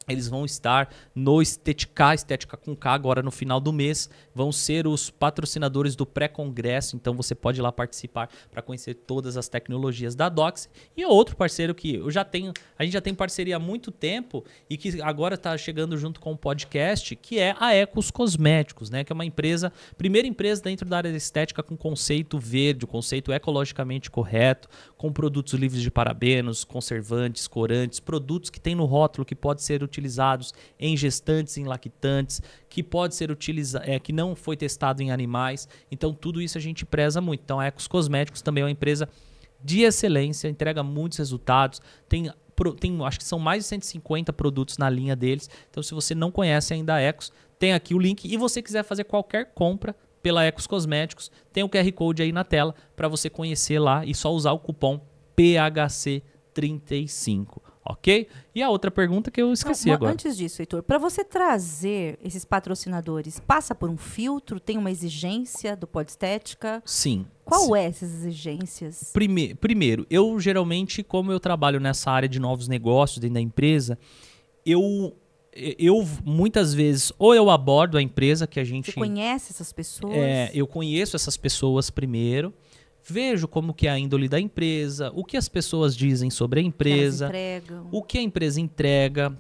Eles vão estar no Estética com K, agora no final do mês. Vão ser os patrocinadores do pré-congresso. Então você pode ir lá participar para conhecer todas as tecnologias da Dox. E outro parceiro que a gente já tem parceria há muito tempo e que agora está chegando junto com o podcast, que é a Ecos Cosméticos, né? Que é uma primeira empresa dentro da área da estética com conceito verde, o conceito ecologicamente correto, com produtos livres de parabenos, conservantes, corantes, produtos que tem no rótulo que pode ser utilizados em gestantes, em lactantes, que pode ser que não foi testado em animais. Então, tudo isso a gente preza muito. Então, a Ecos Cosméticos também é uma empresa de excelência, entrega muitos resultados, tem acho que são mais de 150 produtos na linha deles. Então, se você não conhece ainda a Ecos, tem aqui o link. E você quiser fazer qualquer compra pela Ecos Cosméticos, tem o QR Code aí na tela para você conhecer lá e só usar o cupom PHC35. Ok? E a outra pergunta que eu esqueci agora. Antes disso, Heitor, para você trazer esses patrocinadores, passa por um filtro? Tem uma exigência do Podestética? Sim. Qual é essas exigências? Primeiro, eu geralmente, como eu trabalho nessa área de novos negócios dentro da empresa, eu muitas vezes, ou eu abordo a empresa que a gente... Você conhece essas pessoas? Eu conheço essas pessoas primeiro. Vejo como que é a índole da empresa, o que as pessoas dizem sobre a empresa, o que a empresa entrega,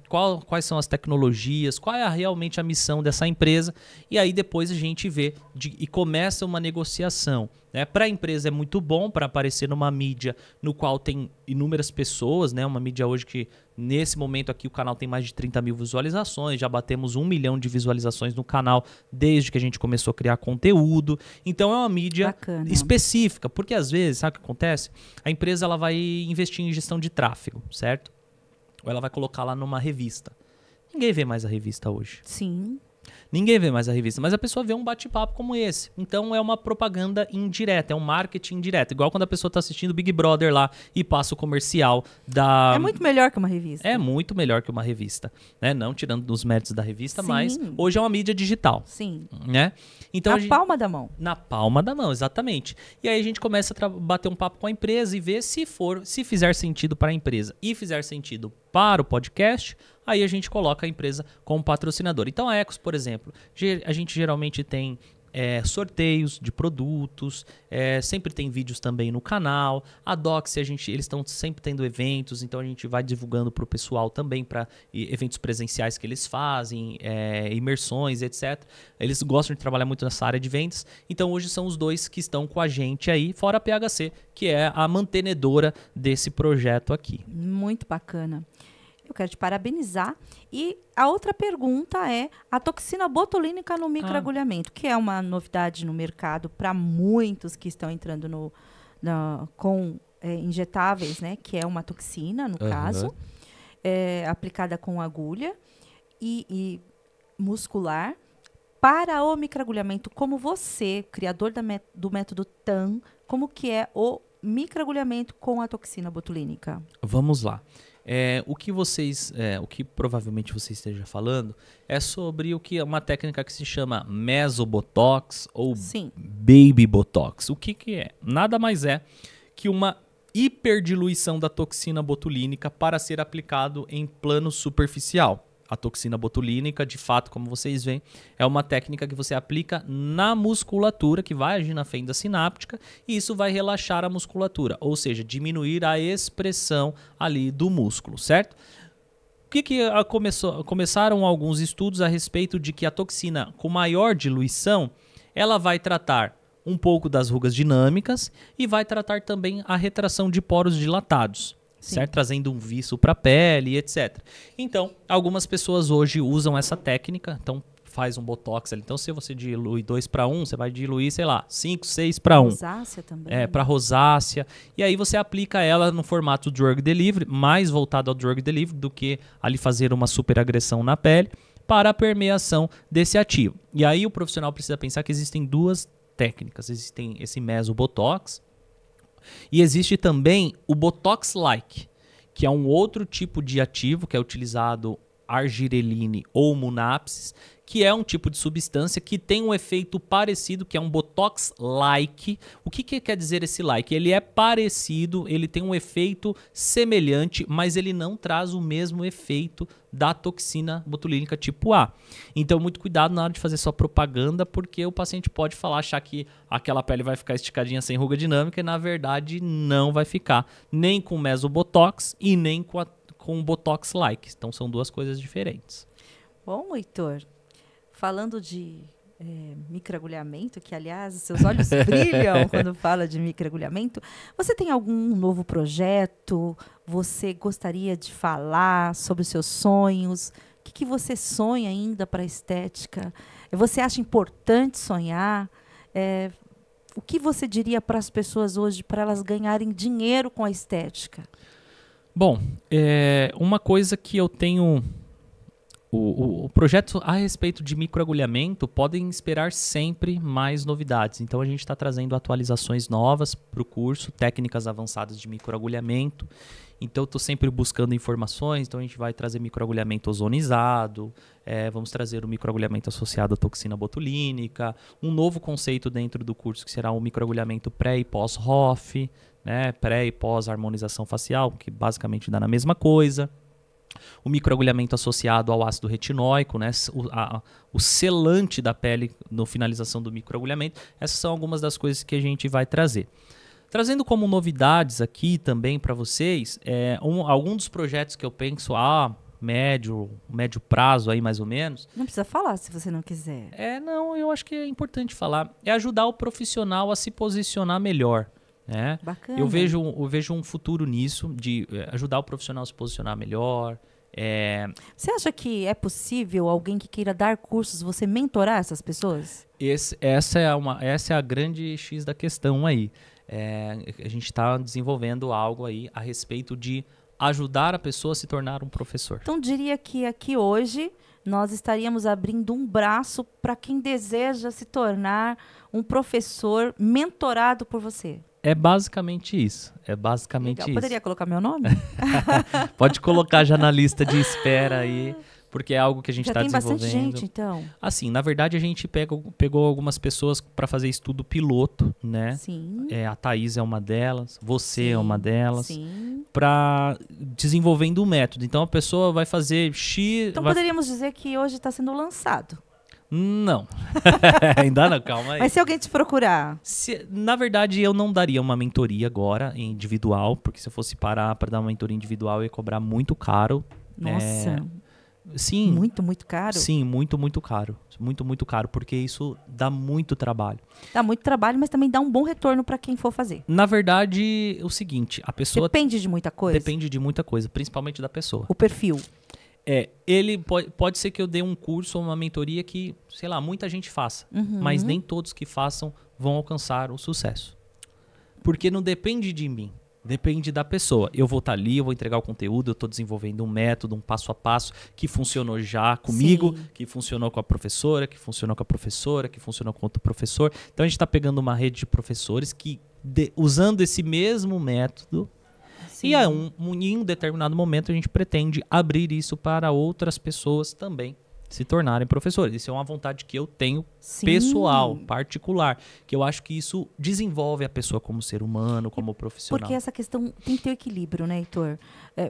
quais são as tecnologias, qual é realmente a missão dessa empresa. E aí depois a gente vê e começa uma negociação. Né? Para a empresa é muito bom para aparecer numa mídia no qual tem inúmeras pessoas, né? Uma mídia hoje que nesse momento aqui o canal tem mais de 30 mil visualizações, já batemos 1 milhão de visualizações no canal desde que a gente começou a criar conteúdo. Então é uma mídia específica, porque às vezes, sabe o que acontece? A empresa ela vai investir em gestão de tráfego, certo? Ou ela vai colocar lá numa revista. Ninguém vê mais a revista hoje. Sim. Ninguém vê mais a revista, mas a pessoa vê um bate-papo como esse. Então é uma propaganda indireta, é um marketing indireto. Igual quando a pessoa está assistindo Big Brother lá e passa o comercial da... É muito melhor que uma revista. É muito melhor que uma revista. Né? Não tirando os méritos da revista, Sim. Mas hoje é uma mídia digital. Sim. Né? Então, palma da mão. Na palma da mão, exatamente. E aí a gente começa a bater um papo com a empresa e ver se fizer sentido para a empresa e fizer sentido para o podcast, aí a gente coloca a empresa como patrocinador. Então a Ecos, por exemplo, a gente geralmente tem sorteios de produtos, sempre tem vídeos também no canal. A Doxy, eles estão sempre tendo eventos, então a gente vai divulgando para o pessoal também, para eventos presenciais que eles fazem, imersões, etc. Eles gostam de trabalhar muito nessa área de vendas, então hoje são os dois que estão com a gente aí, fora a PHC, que é a mantenedora desse projeto aqui. Muito bacana. Eu quero te parabenizar. E a outra pergunta é a toxina botulínica no microagulhamento, que é uma novidade no mercado para muitos que estão entrando com injetáveis, né? Que é uma toxina, no caso, aplicada com agulha e muscular. Para o microagulhamento, como você, criador do método TAM, como que é o microagulhamento com a toxina botulínica? Vamos lá. O que provavelmente você esteja falando é sobre uma técnica que se chama Mesobotox ou Baby Botox. O que é? Nada mais é que uma hiperdiluição da toxina botulínica para ser aplicado em plano superficial. A toxina botulínica, de fato, como vocês veem, é uma técnica que você aplica na musculatura, que vai agir na fenda sináptica, e isso vai relaxar a musculatura, ou seja, diminuir a expressão ali do músculo, certo? Começaram alguns estudos a respeito de que a toxina com maior diluição, ela vai tratar um pouco das rugas dinâmicas e vai tratar também a retração de poros dilatados. Certo? Trazendo um viço para a pele, etc. Então, algumas pessoas hoje usam essa técnica, então faz um botox ali. Então, se você dilui 2:1, você vai diluir, sei lá, 5, 6:1. Rosácea também. Para rosácea. E aí você aplica ela no formato drug delivery, mais voltado ao drug delivery do que ali fazer uma superagressão na pele para a permeação desse ativo. E aí o profissional precisa pensar que existem duas técnicas. Existem esse mesobotox, e existe também o Botox-like, que é um outro tipo de ativo que é utilizado argireline ou Munapsis, que é um tipo de substância que tem um efeito parecido, que é um Botox-like. O que quer dizer esse like? Ele é parecido, ele tem um efeito semelhante, mas ele não traz o mesmo efeito da toxina botulínica tipo A. Então, muito cuidado na hora de fazer sua propaganda, porque o paciente pode achar que aquela pele vai ficar esticadinha sem ruga dinâmica e, na verdade, não vai ficar. Nem com Mesobotox e nem com Botox-like. Então, são duas coisas diferentes. Bom, Heitor, falando de microagulhamento, que, aliás, seus olhos brilham quando fala de microagulhamento, você tem algum novo projeto? Você gostaria de falar sobre os seus sonhos? O que você sonha ainda para a estética? Você acha importante sonhar? O que você diria para as pessoas hoje para elas ganharem dinheiro com a estética? Bom, uma coisa que eu tenho... O projeto a respeito de microagulhamento podem esperar sempre mais novidades. Então a gente está trazendo atualizações novas para o curso, técnicas avançadas de microagulhamento. Então eu estou sempre buscando informações, então a gente vai trazer microagulhamento ozonizado, vamos trazer o microagulhamento associado à toxina botulínica, um novo conceito dentro do curso que será o microagulhamento pré e pós-ROF, né? Pré e pós-harmonização facial, que basicamente dá na mesma coisa. O microagulhamento associado ao ácido retinóico, né? O selante da pele na finalização do microagulhamento. Essas são algumas das coisas que a gente vai trazer. Trazendo como novidades aqui também para vocês, algum dos projetos que eu penso médio prazo aí mais ou menos. Não precisa falar se você não quiser. Não, eu acho que é importante falar. É ajudar o profissional a se posicionar melhor. Bacana. Eu vejo um futuro nisso, de ajudar o profissional a se posicionar melhor. Você acha que é possível alguém que queira dar cursos, você mentorar essas pessoas? Essa é a grande X da questão aí. A gente está desenvolvendo algo aí a respeito de ajudar a pessoa a se tornar um professor. Então, diria que aqui hoje nós estaríamos abrindo um braço para quem deseja se tornar um professor mentorado por você. É basicamente isso. Legal. Poderia colocar meu nome? Pode colocar já na lista de espera aí, porque é algo que a gente está desenvolvendo. Já tem bastante gente, então. Assim, na verdade, a gente pegou algumas pessoas para fazer estudo piloto, né? Sim. A Thaís é uma delas, você é uma delas. Sim. Para desenvolvendo o método. Então, a pessoa vai fazer Então, poderíamos dizer que hoje está sendo lançado. Não. Ainda não, calma aí. Mas se alguém te procurar? Na verdade, eu não daria uma mentoria agora, individual, porque se eu fosse parar para dar uma mentoria individual, eu ia cobrar muito caro. Nossa. Sim. Muito, muito caro? Sim, muito, muito caro. Muito, muito caro, porque isso dá muito trabalho. Dá muito trabalho, mas também dá um bom retorno para quem for fazer. Na verdade, é o seguinte, a pessoa... Depende de muita coisa? Depende de muita coisa, principalmente da pessoa. O perfil. Ele pode ser que eu dê um curso ou uma mentoria que, sei lá, muita gente faça. Mas nem todos que façam vão alcançar o sucesso. Porque não depende de mim. Depende da pessoa. Eu vou estar ali, eu vou entregar o conteúdo, eu estou desenvolvendo um método, um passo a passo que funcionou já comigo, Sim. que funcionou com a professora, que funcionou com a professora, que funcionou com outro professor. Então a gente está pegando uma rede de professores que, usando esse mesmo método, Sim. e em um determinado momento a gente pretende abrir isso para outras pessoas também se tornarem professores. Isso é uma vontade que eu tenho pessoal, particular, que eu acho que isso desenvolve a pessoa como ser humano, como profissional. Porque essa questão tem que ter equilíbrio, né, Heitor?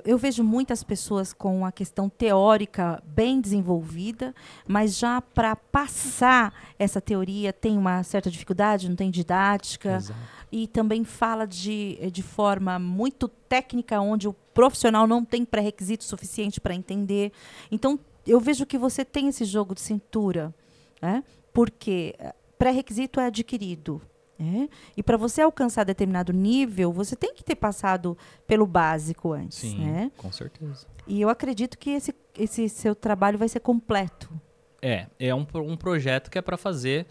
Eu vejo muitas pessoas com a questão teórica bem desenvolvida, mas já para passar essa teoria tem uma certa dificuldade, não tem didática. Exato. E também fala de forma muito técnica, onde o profissional não tem pré-requisito suficiente para entender. Então, eu vejo que você tem esse jogo de cintura, né? Porque pré-requisito é adquirido. Né? E para você alcançar determinado nível, você tem que ter passado pelo básico antes. Sim, né? Com certeza. E eu acredito que esse seu trabalho vai ser completo. É um projeto que é para fazer...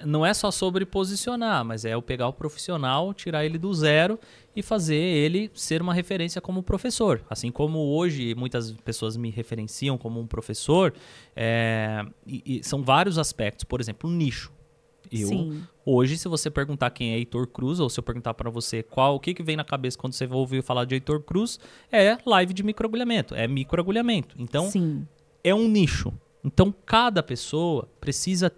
não é só sobre posicionar, mas é eu pegar o profissional, tirar ele do zero e fazer ele ser uma referência como professor. Assim como hoje muitas pessoas me referenciam como um professor, e são vários aspectos. Por exemplo, nicho. Hoje, se você perguntar quem é Heitor Cruz, ou se eu perguntar para você o que vem na cabeça quando você ouvir falar de Heitor Cruz, é live de microagulhamento, é microagulhamento. Então, é um nicho. Então, cada pessoa precisa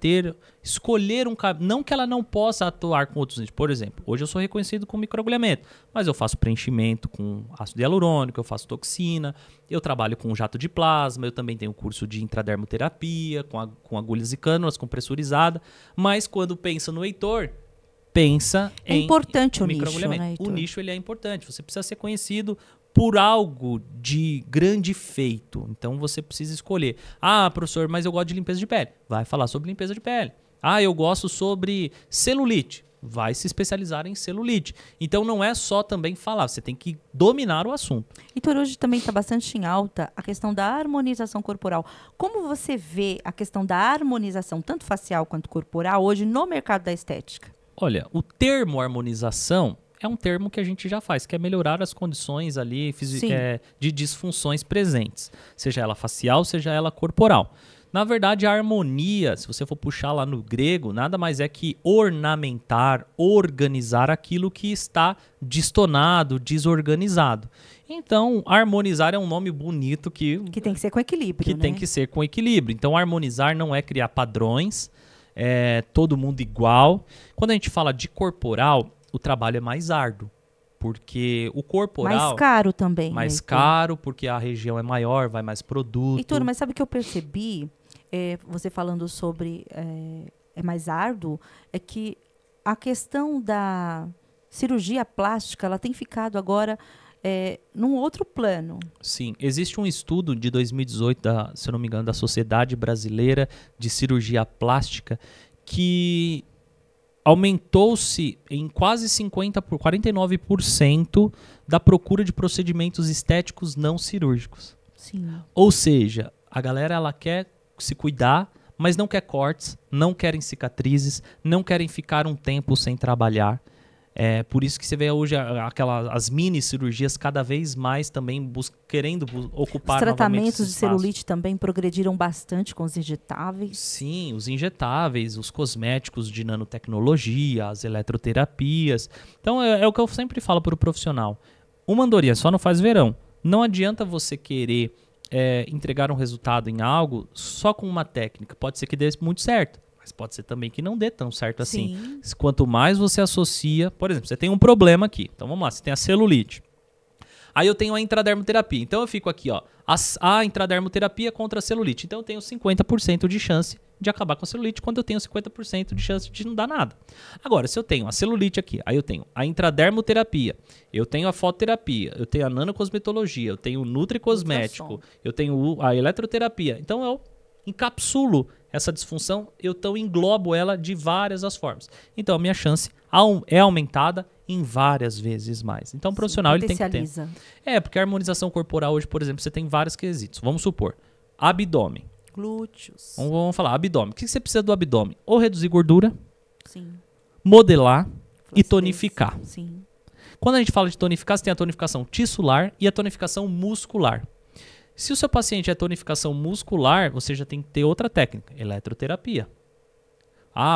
escolher um caminho. Não que ela não possa atuar com outros nichos. Por exemplo, hoje eu sou reconhecido com microagulhamento, mas eu faço preenchimento com ácido hialurônico, eu faço toxina, eu trabalho com jato de plasma, eu também tenho curso de intradermoterapia, com agulhas e cânulas, com pressurizada. Mas quando pensa no Heitor, pensa em importante o microagulhamento. Nicho, né, Heitor? O nicho ele é importante. Você precisa ser conhecido por algo de grande feito. Então você precisa escolher. Ah, professor, mas eu gosto de limpeza de pele. Vai falar sobre limpeza de pele. Ah, eu gosto sobre celulite. Vai se especializar em celulite. Então não é só também falar, você tem que dominar o assunto. Heitor, hoje também está bastante em alta a questão da harmonização corporal. Como você vê a questão da harmonização, tanto facial quanto corporal, hoje no mercado da estética? Olha, o termo harmonização é um termo que a gente já faz, que é melhorar as condições ali de disfunções presentes, seja ela facial, seja ela corporal. Na verdade, a harmonia, se você for puxar lá no grego, nada mais é que ornamentar, organizar aquilo que está distonado, desorganizado. Então, harmonizar é um nome bonito que tem que ser com equilíbrio, tem que ser com equilíbrio. Então, harmonizar não é criar padrões, todo mundo igual. Quando a gente fala de corporal, o trabalho é mais árduo, porque o corporal... Mais caro também. Mais caro, porque a região é maior, vai mais produto. Heitor, mas sabe o que eu percebi, você falando sobre é mais árduo, é que a questão da cirurgia plástica, ela tem ficado agora num outro plano. Sim, existe um estudo de 2018, se eu não me engano, da Sociedade Brasileira de Cirurgia Plástica, que aumentou-se em quase 49% da procura de procedimentos estéticos não cirúrgicos. Sim. Ou seja, a galera ela quer se cuidar, mas não quer cortes, não querem cicatrizes, não querem ficar um tempo sem trabalhar. Por isso que você vê hoje as mini cirurgias cada vez mais também querendo ocupar novamente esse espaço. Os tratamentos de celulite também progrediram bastante com os injetáveis. Sim, os injetáveis, os cosméticos de nanotecnologia, as eletroterapias. Então é o que eu sempre falo para o profissional. Uma andorinha só não faz verão. Não adianta você querer entregar um resultado em algo só com uma técnica. Pode ser que dê muito certo. Mas pode ser também que não dê tão certo assim. Quanto mais você associa... Por exemplo, você tem um problema aqui. Então vamos lá, você tem a celulite. Aí eu tenho a intradermoterapia. Então eu fico aqui, ó, a intradermoterapia contra a celulite. Então eu tenho 50% de chance de acabar com a celulite, quando eu tenho 50% de chance de não dar nada. Agora, se eu tenho a celulite aqui, aí eu tenho a intradermoterapia, eu tenho a fototerapia, eu tenho a nanocosmetologia, eu tenho o nutricosmético, eu tenho a eletroterapia. Então eu encapsulo essa disfunção, eu então englobo ela de várias as formas. Então a minha chance é aumentada em várias vezes mais. Então o profissional ele tem que ter. Porque a harmonização corporal hoje, por exemplo, você tem vários quesitos. Vamos supor, abdômen. Glúteos. Vamos falar, abdômen. O que você precisa do abdômen? Ou reduzir gordura, sim, modelar e tonificar. Sim. Quando a gente fala de tonificar, você tem a tonificação tissular e a tonificação muscular. Se o seu paciente é tonificação muscular, você já tem que ter outra técnica, eletroterapia.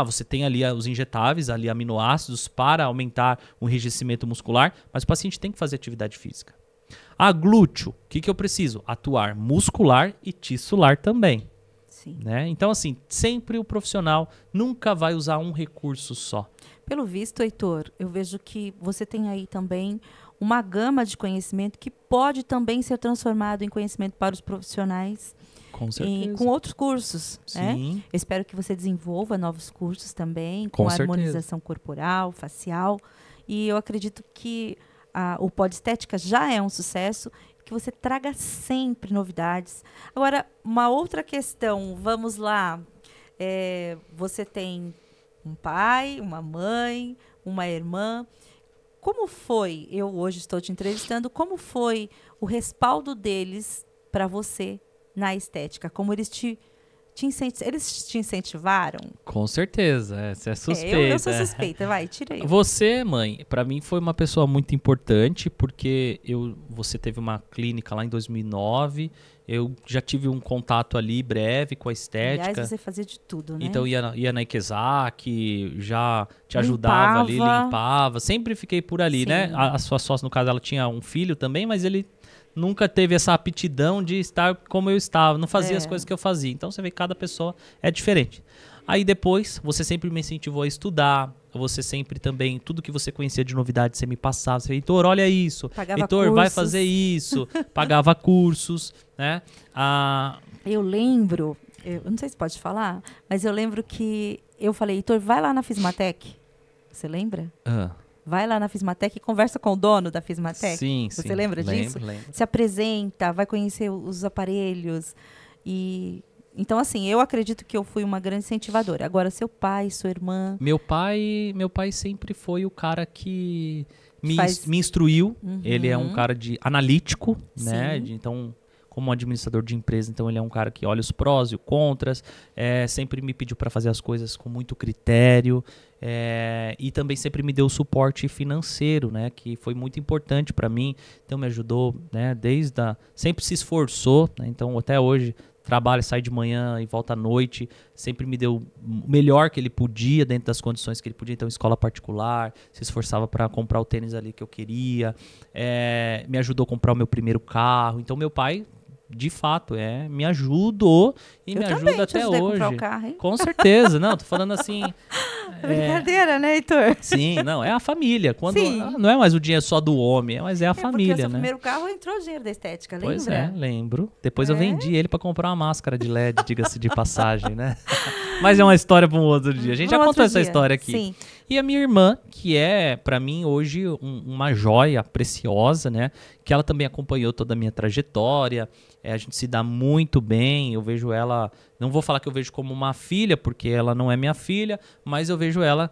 Você tem ali os injetáveis, ali aminoácidos para aumentar o enrijecimento muscular, mas o paciente tem que fazer atividade física. Glúteo, o que eu preciso? Atuar muscular e tissular também. Sim. Né? Então, assim, sempre o profissional nunca vai usar um recurso só. Pelo visto, Heitor, eu vejo que você tem aí também uma gama de conhecimento que pode também ser transformado em conhecimento para os profissionais. Com certeza. Com outros cursos. Sim. Né? Eu espero que você desenvolva novos cursos também, com harmonização corporal, facial. E eu acredito que o Podestética já é um sucesso, que você traga sempre novidades. Agora, uma outra questão, vamos lá. Você tem um pai, uma mãe, uma irmã. Como foi, eu hoje estou te entrevistando, como foi o respaldo deles para você na estética? Como eles te incentivaram? Com certeza, você é suspeita. Eu sou suspeita, vai, tira aí. Você, mãe, para mim foi uma pessoa muito importante, porque você teve uma clínica lá em 2009, eu já tive um contato ali breve com a estética. Aliás, você fazia de tudo, né? Então ia na Ikezak, já te ajudava ali, limpava, sempre fiquei por ali, sim, né? A sua sócia, no caso, ela tinha um filho também, mas ele nunca teve essa aptidão de estar como eu estava, não fazia as coisas que eu fazia. Então você vê que cada pessoa é diferente. Aí depois, você sempre me incentivou a estudar, você sempre também, tudo que você conhecia de novidade, você me passava. Você, Heitor, olha isso, Heitor, vai fazer isso. Pagava cursos, né? Eu lembro, eu não sei se pode falar, mas eu lembro que eu falei, Heitor, vai lá na Fismatec. Você lembra? Vai lá na Fismatec e conversa com o dono da Fismatec. Sim, Você lembra disso? Lembro. Se apresenta, vai conhecer os aparelhos. Então, assim, eu acredito que eu fui uma grande incentivadora. Agora, seu pai, sua irmã... Meu pai sempre foi o cara que me instruiu. Uhum. Ele é um cara analítico, né? Então, como administrador de empresa, então ele é um cara que olha os prós e os contras. Sempre me pediu para fazer as coisas com muito critério. E também sempre me deu suporte financeiro, né? Que foi muito importante para mim. Então, me ajudou, né? Sempre se esforçou, né? Então, até hoje... Trabalha, sai de manhã e volta à noite, sempre me deu o melhor que ele podia, dentro das condições que ele podia. Então, escola particular, se esforçava para comprar o tênis ali que eu queria, me ajudou a comprar o meu primeiro carro. Então, meu pai, de fato, me ajudou e me ajuda até hoje. Comprar o carro, hein? Com certeza, não, tô falando assim... Brincadeira, né, Heitor? Sim, não, é a família. Não é mais o dinheiro só do homem, mas é a família, porque o né? primeiro carro entrou dinheiro da estética, lembra? Pois lembro. Depois eu vendi ele para comprar uma máscara de LED, diga-se de passagem, né? Mas é uma história para um outro dia. A gente já contou essa história aqui. Sim. E a minha irmã, que é, para mim, hoje uma joia preciosa, né? Que ela também acompanhou toda a minha trajetória. A gente se dá muito bem. Eu vejo ela... Não vou falar que eu vejo como uma filha, porque ela não é minha filha, mas eu vejo ela...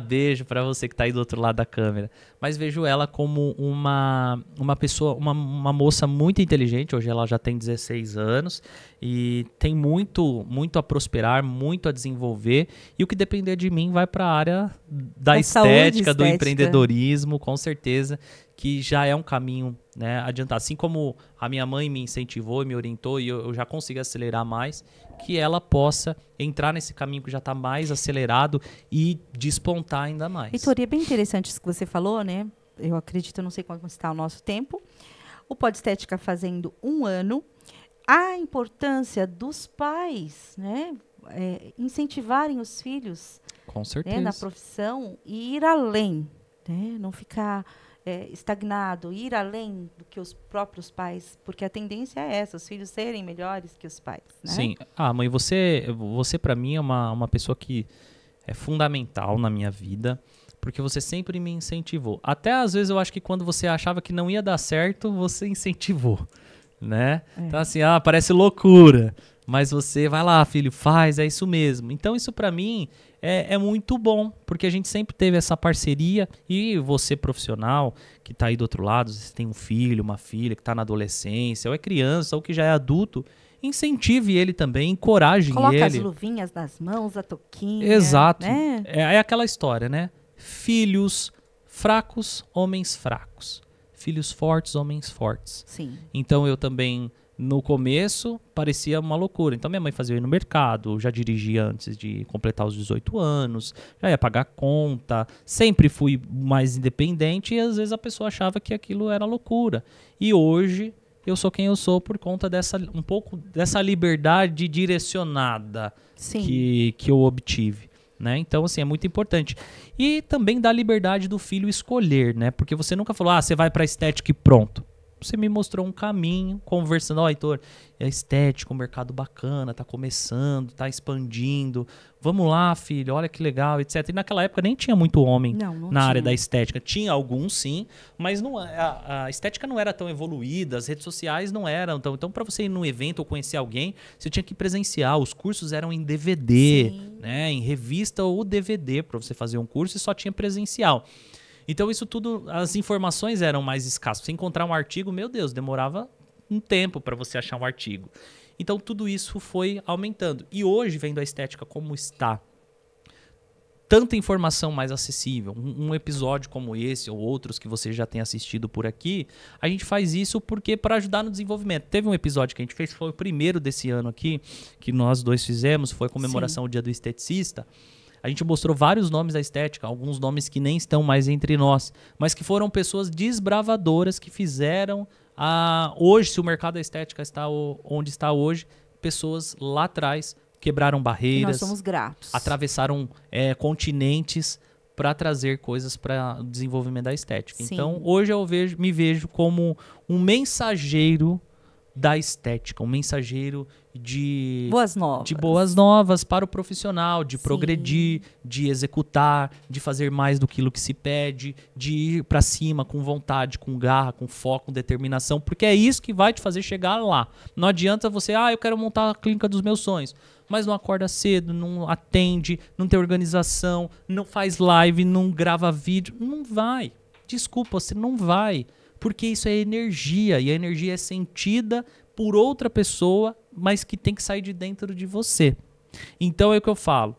beijo pra você que tá aí do outro lado da câmera. Mas vejo ela como uma pessoa, uma moça muito inteligente. Hoje ela já tem 16 anos e tem muito a prosperar, muito a desenvolver. E o que depender de mim vai para a área da estética, do empreendedorismo, com certeza, que já é um caminho, né, adiantado. Assim como a minha mãe me incentivou e me orientou e eu já consigo acelerar mais, que ela possa entrar nesse caminho que já está mais acelerado e despontar ainda mais. Heitor, é bem interessante isso que você falou, né? Eu acredito, não sei como está o nosso tempo. O Podestética fazendo 1 ano. A importância dos pais, né? Incentivarem os filhos, com certeza, né, na profissão e ir além. né? Não ficar estagnado, ir além do que os próprios pais, porque a tendência é essa, os filhos serem melhores que os pais, né? Sim. Mãe, você para mim é uma pessoa que é fundamental na minha vida, porque você sempre me incentivou. Até às vezes eu acho que quando você achava que não ia dar certo, você incentivou, né? Então assim, parece loucura, mas você vai lá, filho, faz, é isso mesmo. Então isso pra mim é muito bom, porque a gente sempre teve essa parceria e você profissional que tá aí do outro lado, você tem um filho, uma filha que tá na adolescência, ou é criança, ou que já é adulto, incentive ele também, encoraje ele. Coloca as luvinhas nas mãos, a touquinha. Exato. Né? É aquela história, né? Filhos fracos, homens fracos. Filhos fortes, homens fortes. Sim. Então eu também, no começo, parecia uma loucura. Então minha mãe fazia eu ir no mercado, já dirigia antes de completar os 18 anos, já ia pagar conta, sempre fui mais independente e às vezes a pessoa achava que aquilo era loucura. E hoje eu sou quem eu sou por conta um pouco dessa liberdade direcionada que eu obtive. Né? Então, assim, é muito importante. E também dá liberdade do filho escolher, né? Porque você nunca falou, você vai pra estética e pronto. Você me mostrou um caminho, conversando, Heitor, é estética, um mercado bacana, tá começando, tá expandindo. Vamos lá, filho, olha que legal, etc. E naquela época nem tinha muito homem na área da estética. Tinha alguns, sim, mas não, a estética não era tão evoluída, as redes sociais não eram tão... Então, para você ir num evento ou conhecer alguém, você tinha que presenciar. Os cursos eram em DVD, né, em revista ou DVD para você fazer um curso e só tinha presencial. Então isso tudo, as informações eram mais escassas. Você encontrar um artigo, meu Deus, demorava um tempo para você achar um artigo. Então tudo isso foi aumentando. E hoje, vendo a estética como está, tanta informação mais acessível, um episódio como esse ou outros que você já tem assistido por aqui, a gente faz isso porque para ajudar no desenvolvimento. Teve um episódio que a gente fez, foi o primeiro desse ano aqui, que nós dois fizemos, foi a comemoração do Dia do Esteticista. A gente mostrou vários nomes da estética, alguns nomes que nem estão mais entre nós, mas que foram pessoas desbravadoras que fizeram hoje, se o mercado da estética está onde está hoje, pessoas lá atrás quebraram barreiras. E nós somos gratos. Atravessaram continentes para trazer coisas para o desenvolvimento da estética. Sim. Então, hoje eu me vejo como um mensageiro da estética, um mensageiro de boas novas para o profissional, de progredir, de executar, de fazer mais do que se pede, de ir para cima com vontade, com garra, com foco, com determinação, porque é isso que vai te fazer chegar lá. Não adianta você, eu quero montar a clínica dos meus sonhos, mas não acorda cedo, não atende, não tem organização, não faz live, não grava vídeo, não vai. Desculpa, você não vai. Porque isso é energia, e a energia é sentida por outra pessoa, mas que tem que sair de dentro de você. Então é o que eu falo.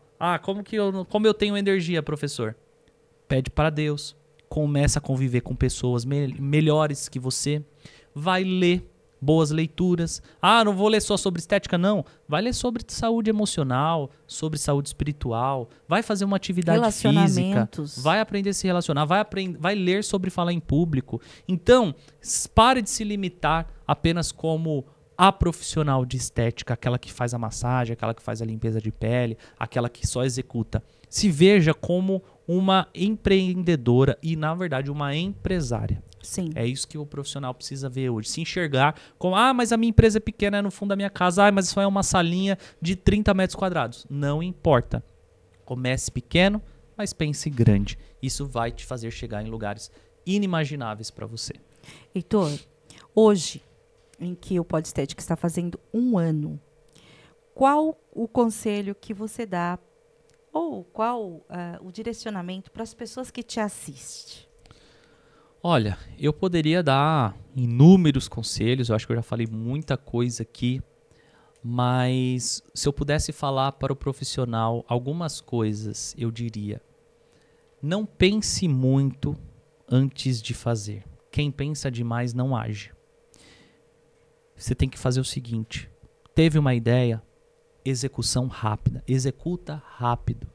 Como eu tenho energia, professor? Pede para Deus. Começa a conviver com pessoas melhores que você. Vai ler boas leituras. Não vou ler só sobre estética, não. Vai ler sobre saúde emocional, sobre saúde espiritual. Vai fazer uma atividade física. Vai aprender a se relacionar. Vai ler sobre falar em público. Então, pare de se limitar apenas como a profissional de estética, aquela que faz a massagem, aquela que faz a limpeza de pele, aquela que só executa. Se veja como uma empreendedora e, na verdade, uma empresária. Sim. É isso que o profissional precisa ver hoje. Se enxergar como, mas a minha empresa é pequena, é no fundo da minha casa, mas só é uma salinha de 30 metros quadrados. Não importa. Comece pequeno, mas pense grande. Isso vai te fazer chegar em lugares inimagináveis para você. Heitor, hoje, em que o Pod Estética está fazendo 1 ano, qual o conselho que você dá ou qual o direcionamento para as pessoas que te assistem? Olha, eu poderia dar inúmeros conselhos, eu acho que eu já falei muita coisa aqui, mas se eu pudesse falar para o profissional algumas coisas, eu diria: não pense muito antes de fazer. Quem pensa demais não age. Você tem que fazer o seguinte: teve uma ideia, execução rápida, executa rápido.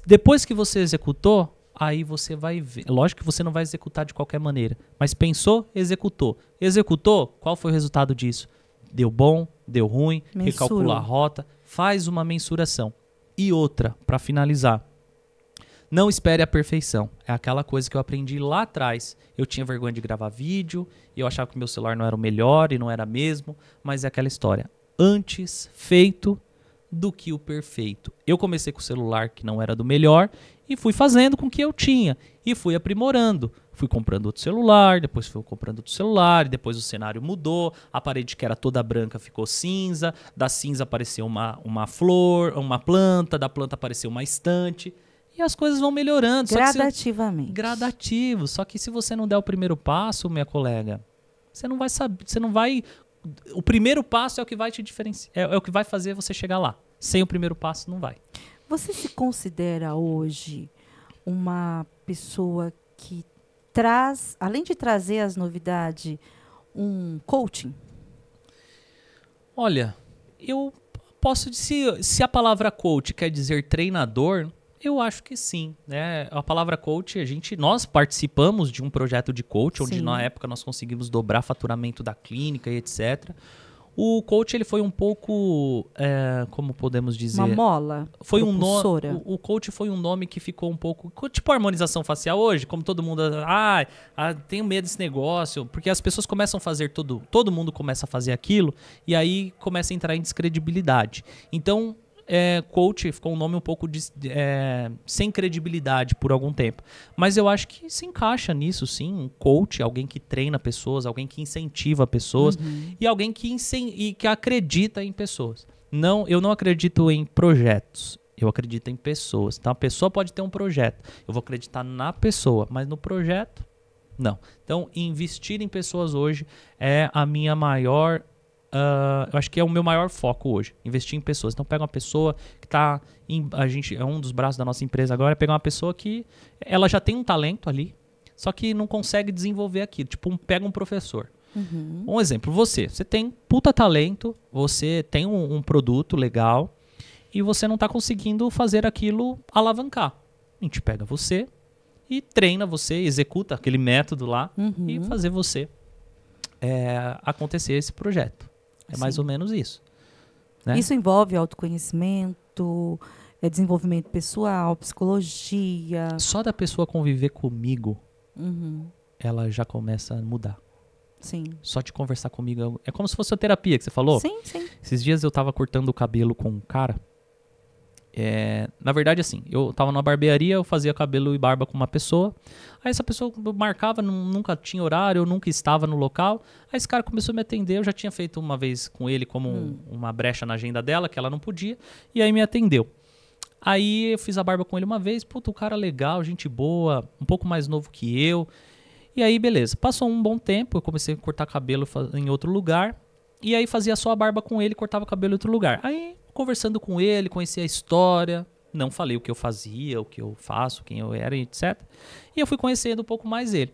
Depois que você executou, aí você vai ver. Lógico que você não vai executar de qualquer maneira, mas pensou, executou. Executou, qual foi o resultado disso? Deu bom, deu ruim, recalcula a rota, faz uma mensuração. E outra, para finalizar, Não espere a perfeição. É aquela coisa que eu aprendi lá atrás. Eu tinha vergonha de gravar vídeo, e eu achava que meu celular não era o melhor e não era mesmo, mas é aquela história. Antes feito do que o perfeito. Eu comecei com o celular que não era do melhor e fui fazendo com o que eu tinha e fui aprimorando. Fui comprando outro celular, depois fui comprando outro celular, e depois o cenário mudou, a parede que era toda branca ficou cinza, da cinza apareceu uma flor, uma planta, da planta apareceu uma estante, e as coisas vão melhorando. Gradativamente. Gradativo. Só que se você não der o primeiro passo, minha colega, você não vai saber, você não vai... O primeiro passo é o que vai te diferenciar, é o que vai fazer você chegar lá. Sem o primeiro passo, não vai. Você se considera hoje uma pessoa que traz, além de trazer as novidades, um coaching? Olha, eu posso dizer, se a palavra coach quer dizer treinador, eu acho que sim, né? A palavra coach, nós participamos de um projeto de coach, onde na época nós conseguimos dobrar faturamento da clínica e etc. O coach, ele foi um pouco, como podemos dizer... Uma mola foi propulsora. O coach foi um nome que ficou um pouco... Tipo a harmonização facial hoje, como todo mundo... tenho medo desse negócio. Porque as pessoas começam a fazer todo mundo começa a fazer aquilo, e aí começa a entrar em descredibilidade. Então... coach ficou um nome um pouco sem credibilidade por algum tempo. Mas eu acho que se encaixa nisso, sim. Um coach, alguém que treina pessoas, alguém que incentiva pessoas e alguém que acredita em pessoas. Eu não acredito em projetos, eu acredito em pessoas. Então a pessoa pode ter um projeto, eu vou acreditar na pessoa, mas no projeto, não. Então investir em pessoas hoje é a minha maior... eu acho que é o meu maior foco hoje, investir em pessoas. Então pega uma pessoa que está é um dos braços da nossa empresa agora, é pegar uma pessoa que ela já tem um talento ali, só que não consegue desenvolver aquilo. Tipo, pega um professor. Um exemplo, você tem puta talento, você tem um produto legal e você não está conseguindo fazer aquilo alavancar. A gente pega você e treina você, executa aquele método lá e fazer você acontecer esse projeto. É mais ou menos isso. Né? Isso envolve autoconhecimento, desenvolvimento pessoal, psicologia. Só da pessoa conviver comigo, ela já começa a mudar. Sim. Só de conversar comigo. É como se fosse a terapia que você falou. Sim, sim. Esses dias eu tava cortando o cabelo com um cara. Na verdade, assim, eu tava numa barbearia, eu fazia cabelo e barba com uma pessoa. Aí essa pessoa marcava, nunca tinha horário, eu nunca estava no local. Aí esse cara começou a me atender, eu já tinha feito uma vez com ele como uma brecha na agenda dela, que ela não podia. E aí me atendeu. Aí eu fiz a barba com ele uma vez, puta, o cara legal, gente boa, um pouco mais novo que eu. E aí, beleza. Passou um bom tempo, eu comecei a cortar cabelo em outro lugar. E aí fazia só a barba com ele, cortava cabelo em outro lugar. Aí, conversando com ele, conheci a história, não falei o que eu fazia, o que eu faço, quem eu era, etc. E eu fui conhecendo um pouco mais ele.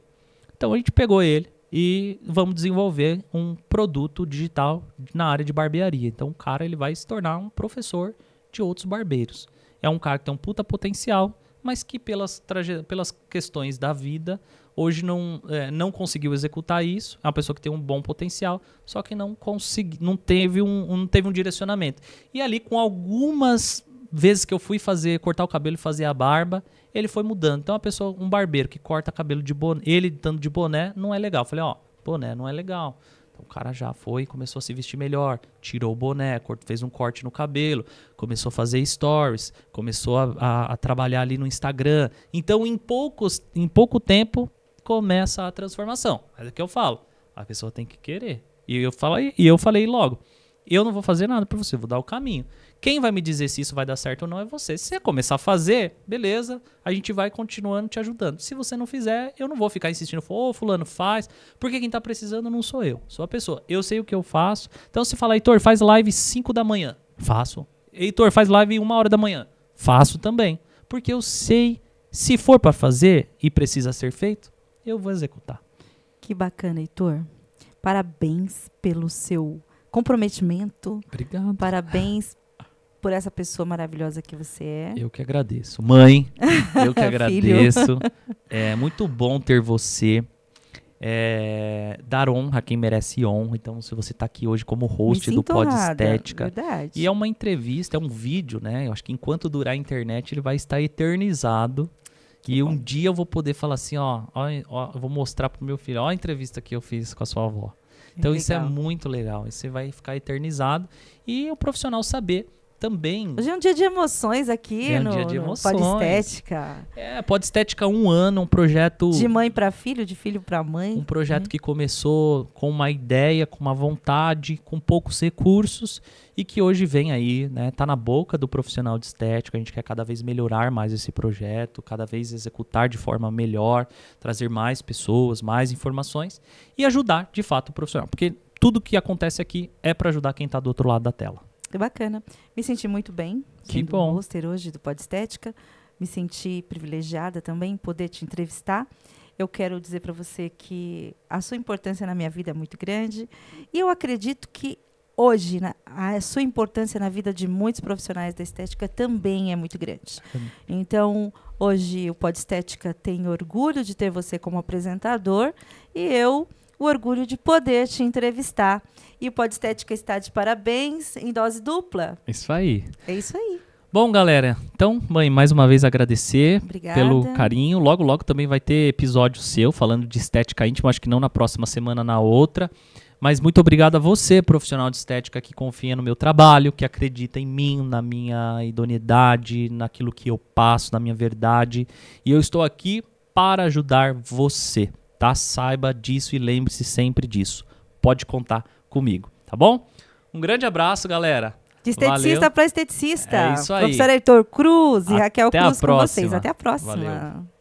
Então a gente pegou ele e vamos desenvolver um produto digital na área de barbearia. Então o cara ele vai se tornar um professor de outros barbeiros. É um cara que tem um puta potencial, mas que pelas questões da vida, hoje não conseguiu executar isso. É uma pessoa que tem um bom potencial, só que não teve um direcionamento. E ali, com algumas vezes que eu fui cortar o cabelo e fazer a barba, ele foi mudando. Então, um barbeiro que corta cabelo de boné, ele dando de boné, não é legal. Eu falei, boné não é legal. Então, o cara já foi e começou a se vestir melhor, tirou o boné, fez um corte no cabelo, começou a fazer stories, começou a trabalhar ali no Instagram. Então, em pouco tempo, começa a transformação. Mas é o que eu falo, a pessoa tem que querer. E eu falei logo, eu não vou fazer nada para você, vou dar o caminho. Quem vai me dizer se isso vai dar certo ou não é você. Se você começar a fazer, beleza, a gente vai continuando te ajudando. Se você não fizer, eu não vou ficar insistindo, fulano faz, porque quem tá precisando não sou eu, sou a pessoa. Eu sei o que eu faço. Então se falar, Heitor, faz live 5 da manhã, faço. Heitor, faz live 1 hora da manhã, faço também. Porque eu sei, se for para fazer e precisa ser feito, eu vou executar. Que bacana, Heitor. Parabéns pelo seu comprometimento. Obrigado. Parabéns por essa pessoa maravilhosa que você é. Eu que agradeço. Mãe, eu que agradeço. É muito bom ter você. Dar honra a quem merece honra. Então, se você está aqui hoje como host do Pod Estética. Verdade. E é uma entrevista, é um vídeo, né? Eu acho que enquanto durar a internet, ele vai estar eternizado. E um dia eu vou poder falar assim, ó, eu vou mostrar pro meu filho, ó a entrevista que eu fiz com a sua avó. Então isso é muito legal, isso vai ficar eternizado. E o profissional saber também... Hoje é um dia de emoções aqui no Podestética. Podestética 1 ano, um projeto... De mãe para filho, de filho para mãe. Um projeto que começou com uma ideia, com uma vontade, com poucos recursos e que hoje vem aí, né? Tá na boca do profissional de estética. A gente quer cada vez melhorar mais esse projeto, cada vez executar de forma melhor, trazer mais pessoas, mais informações e ajudar, de fato, o profissional. Porque tudo que acontece aqui é para ajudar quem está do outro lado da tela. Que bacana. Me senti muito bem. Que bom. Hoster hoje do Podestética. Me senti privilegiada também em poder te entrevistar. Eu quero dizer para você que a sua importância na minha vida é muito grande. E eu acredito que hoje a sua importância na vida de muitos profissionais da estética também é muito grande. Então, hoje o Podestética tem orgulho de ter você como apresentador e eu o orgulho de poder te entrevistar. E o Podestética está de parabéns em dose dupla. Isso aí. É isso aí. Bom, galera, então, mãe, mais uma vez agradecer pelo carinho. Logo, logo também vai ter episódio seu falando de estética íntima, acho que não na próxima semana, na outra. Mas muito obrigado a você, profissional de estética, que confia no meu trabalho, que acredita em mim, na minha idoneidade, naquilo que eu passo, na minha verdade. E eu estou aqui para ajudar você, tá? Saiba disso e lembre-se sempre disso. Pode contar comigo, tá bom? Um grande abraço, galera. De esteticista para esteticista. É isso aí. Professor Heitor Cruz e Raquel Cruz com próxima. vocês. Até a próxima. Valeu.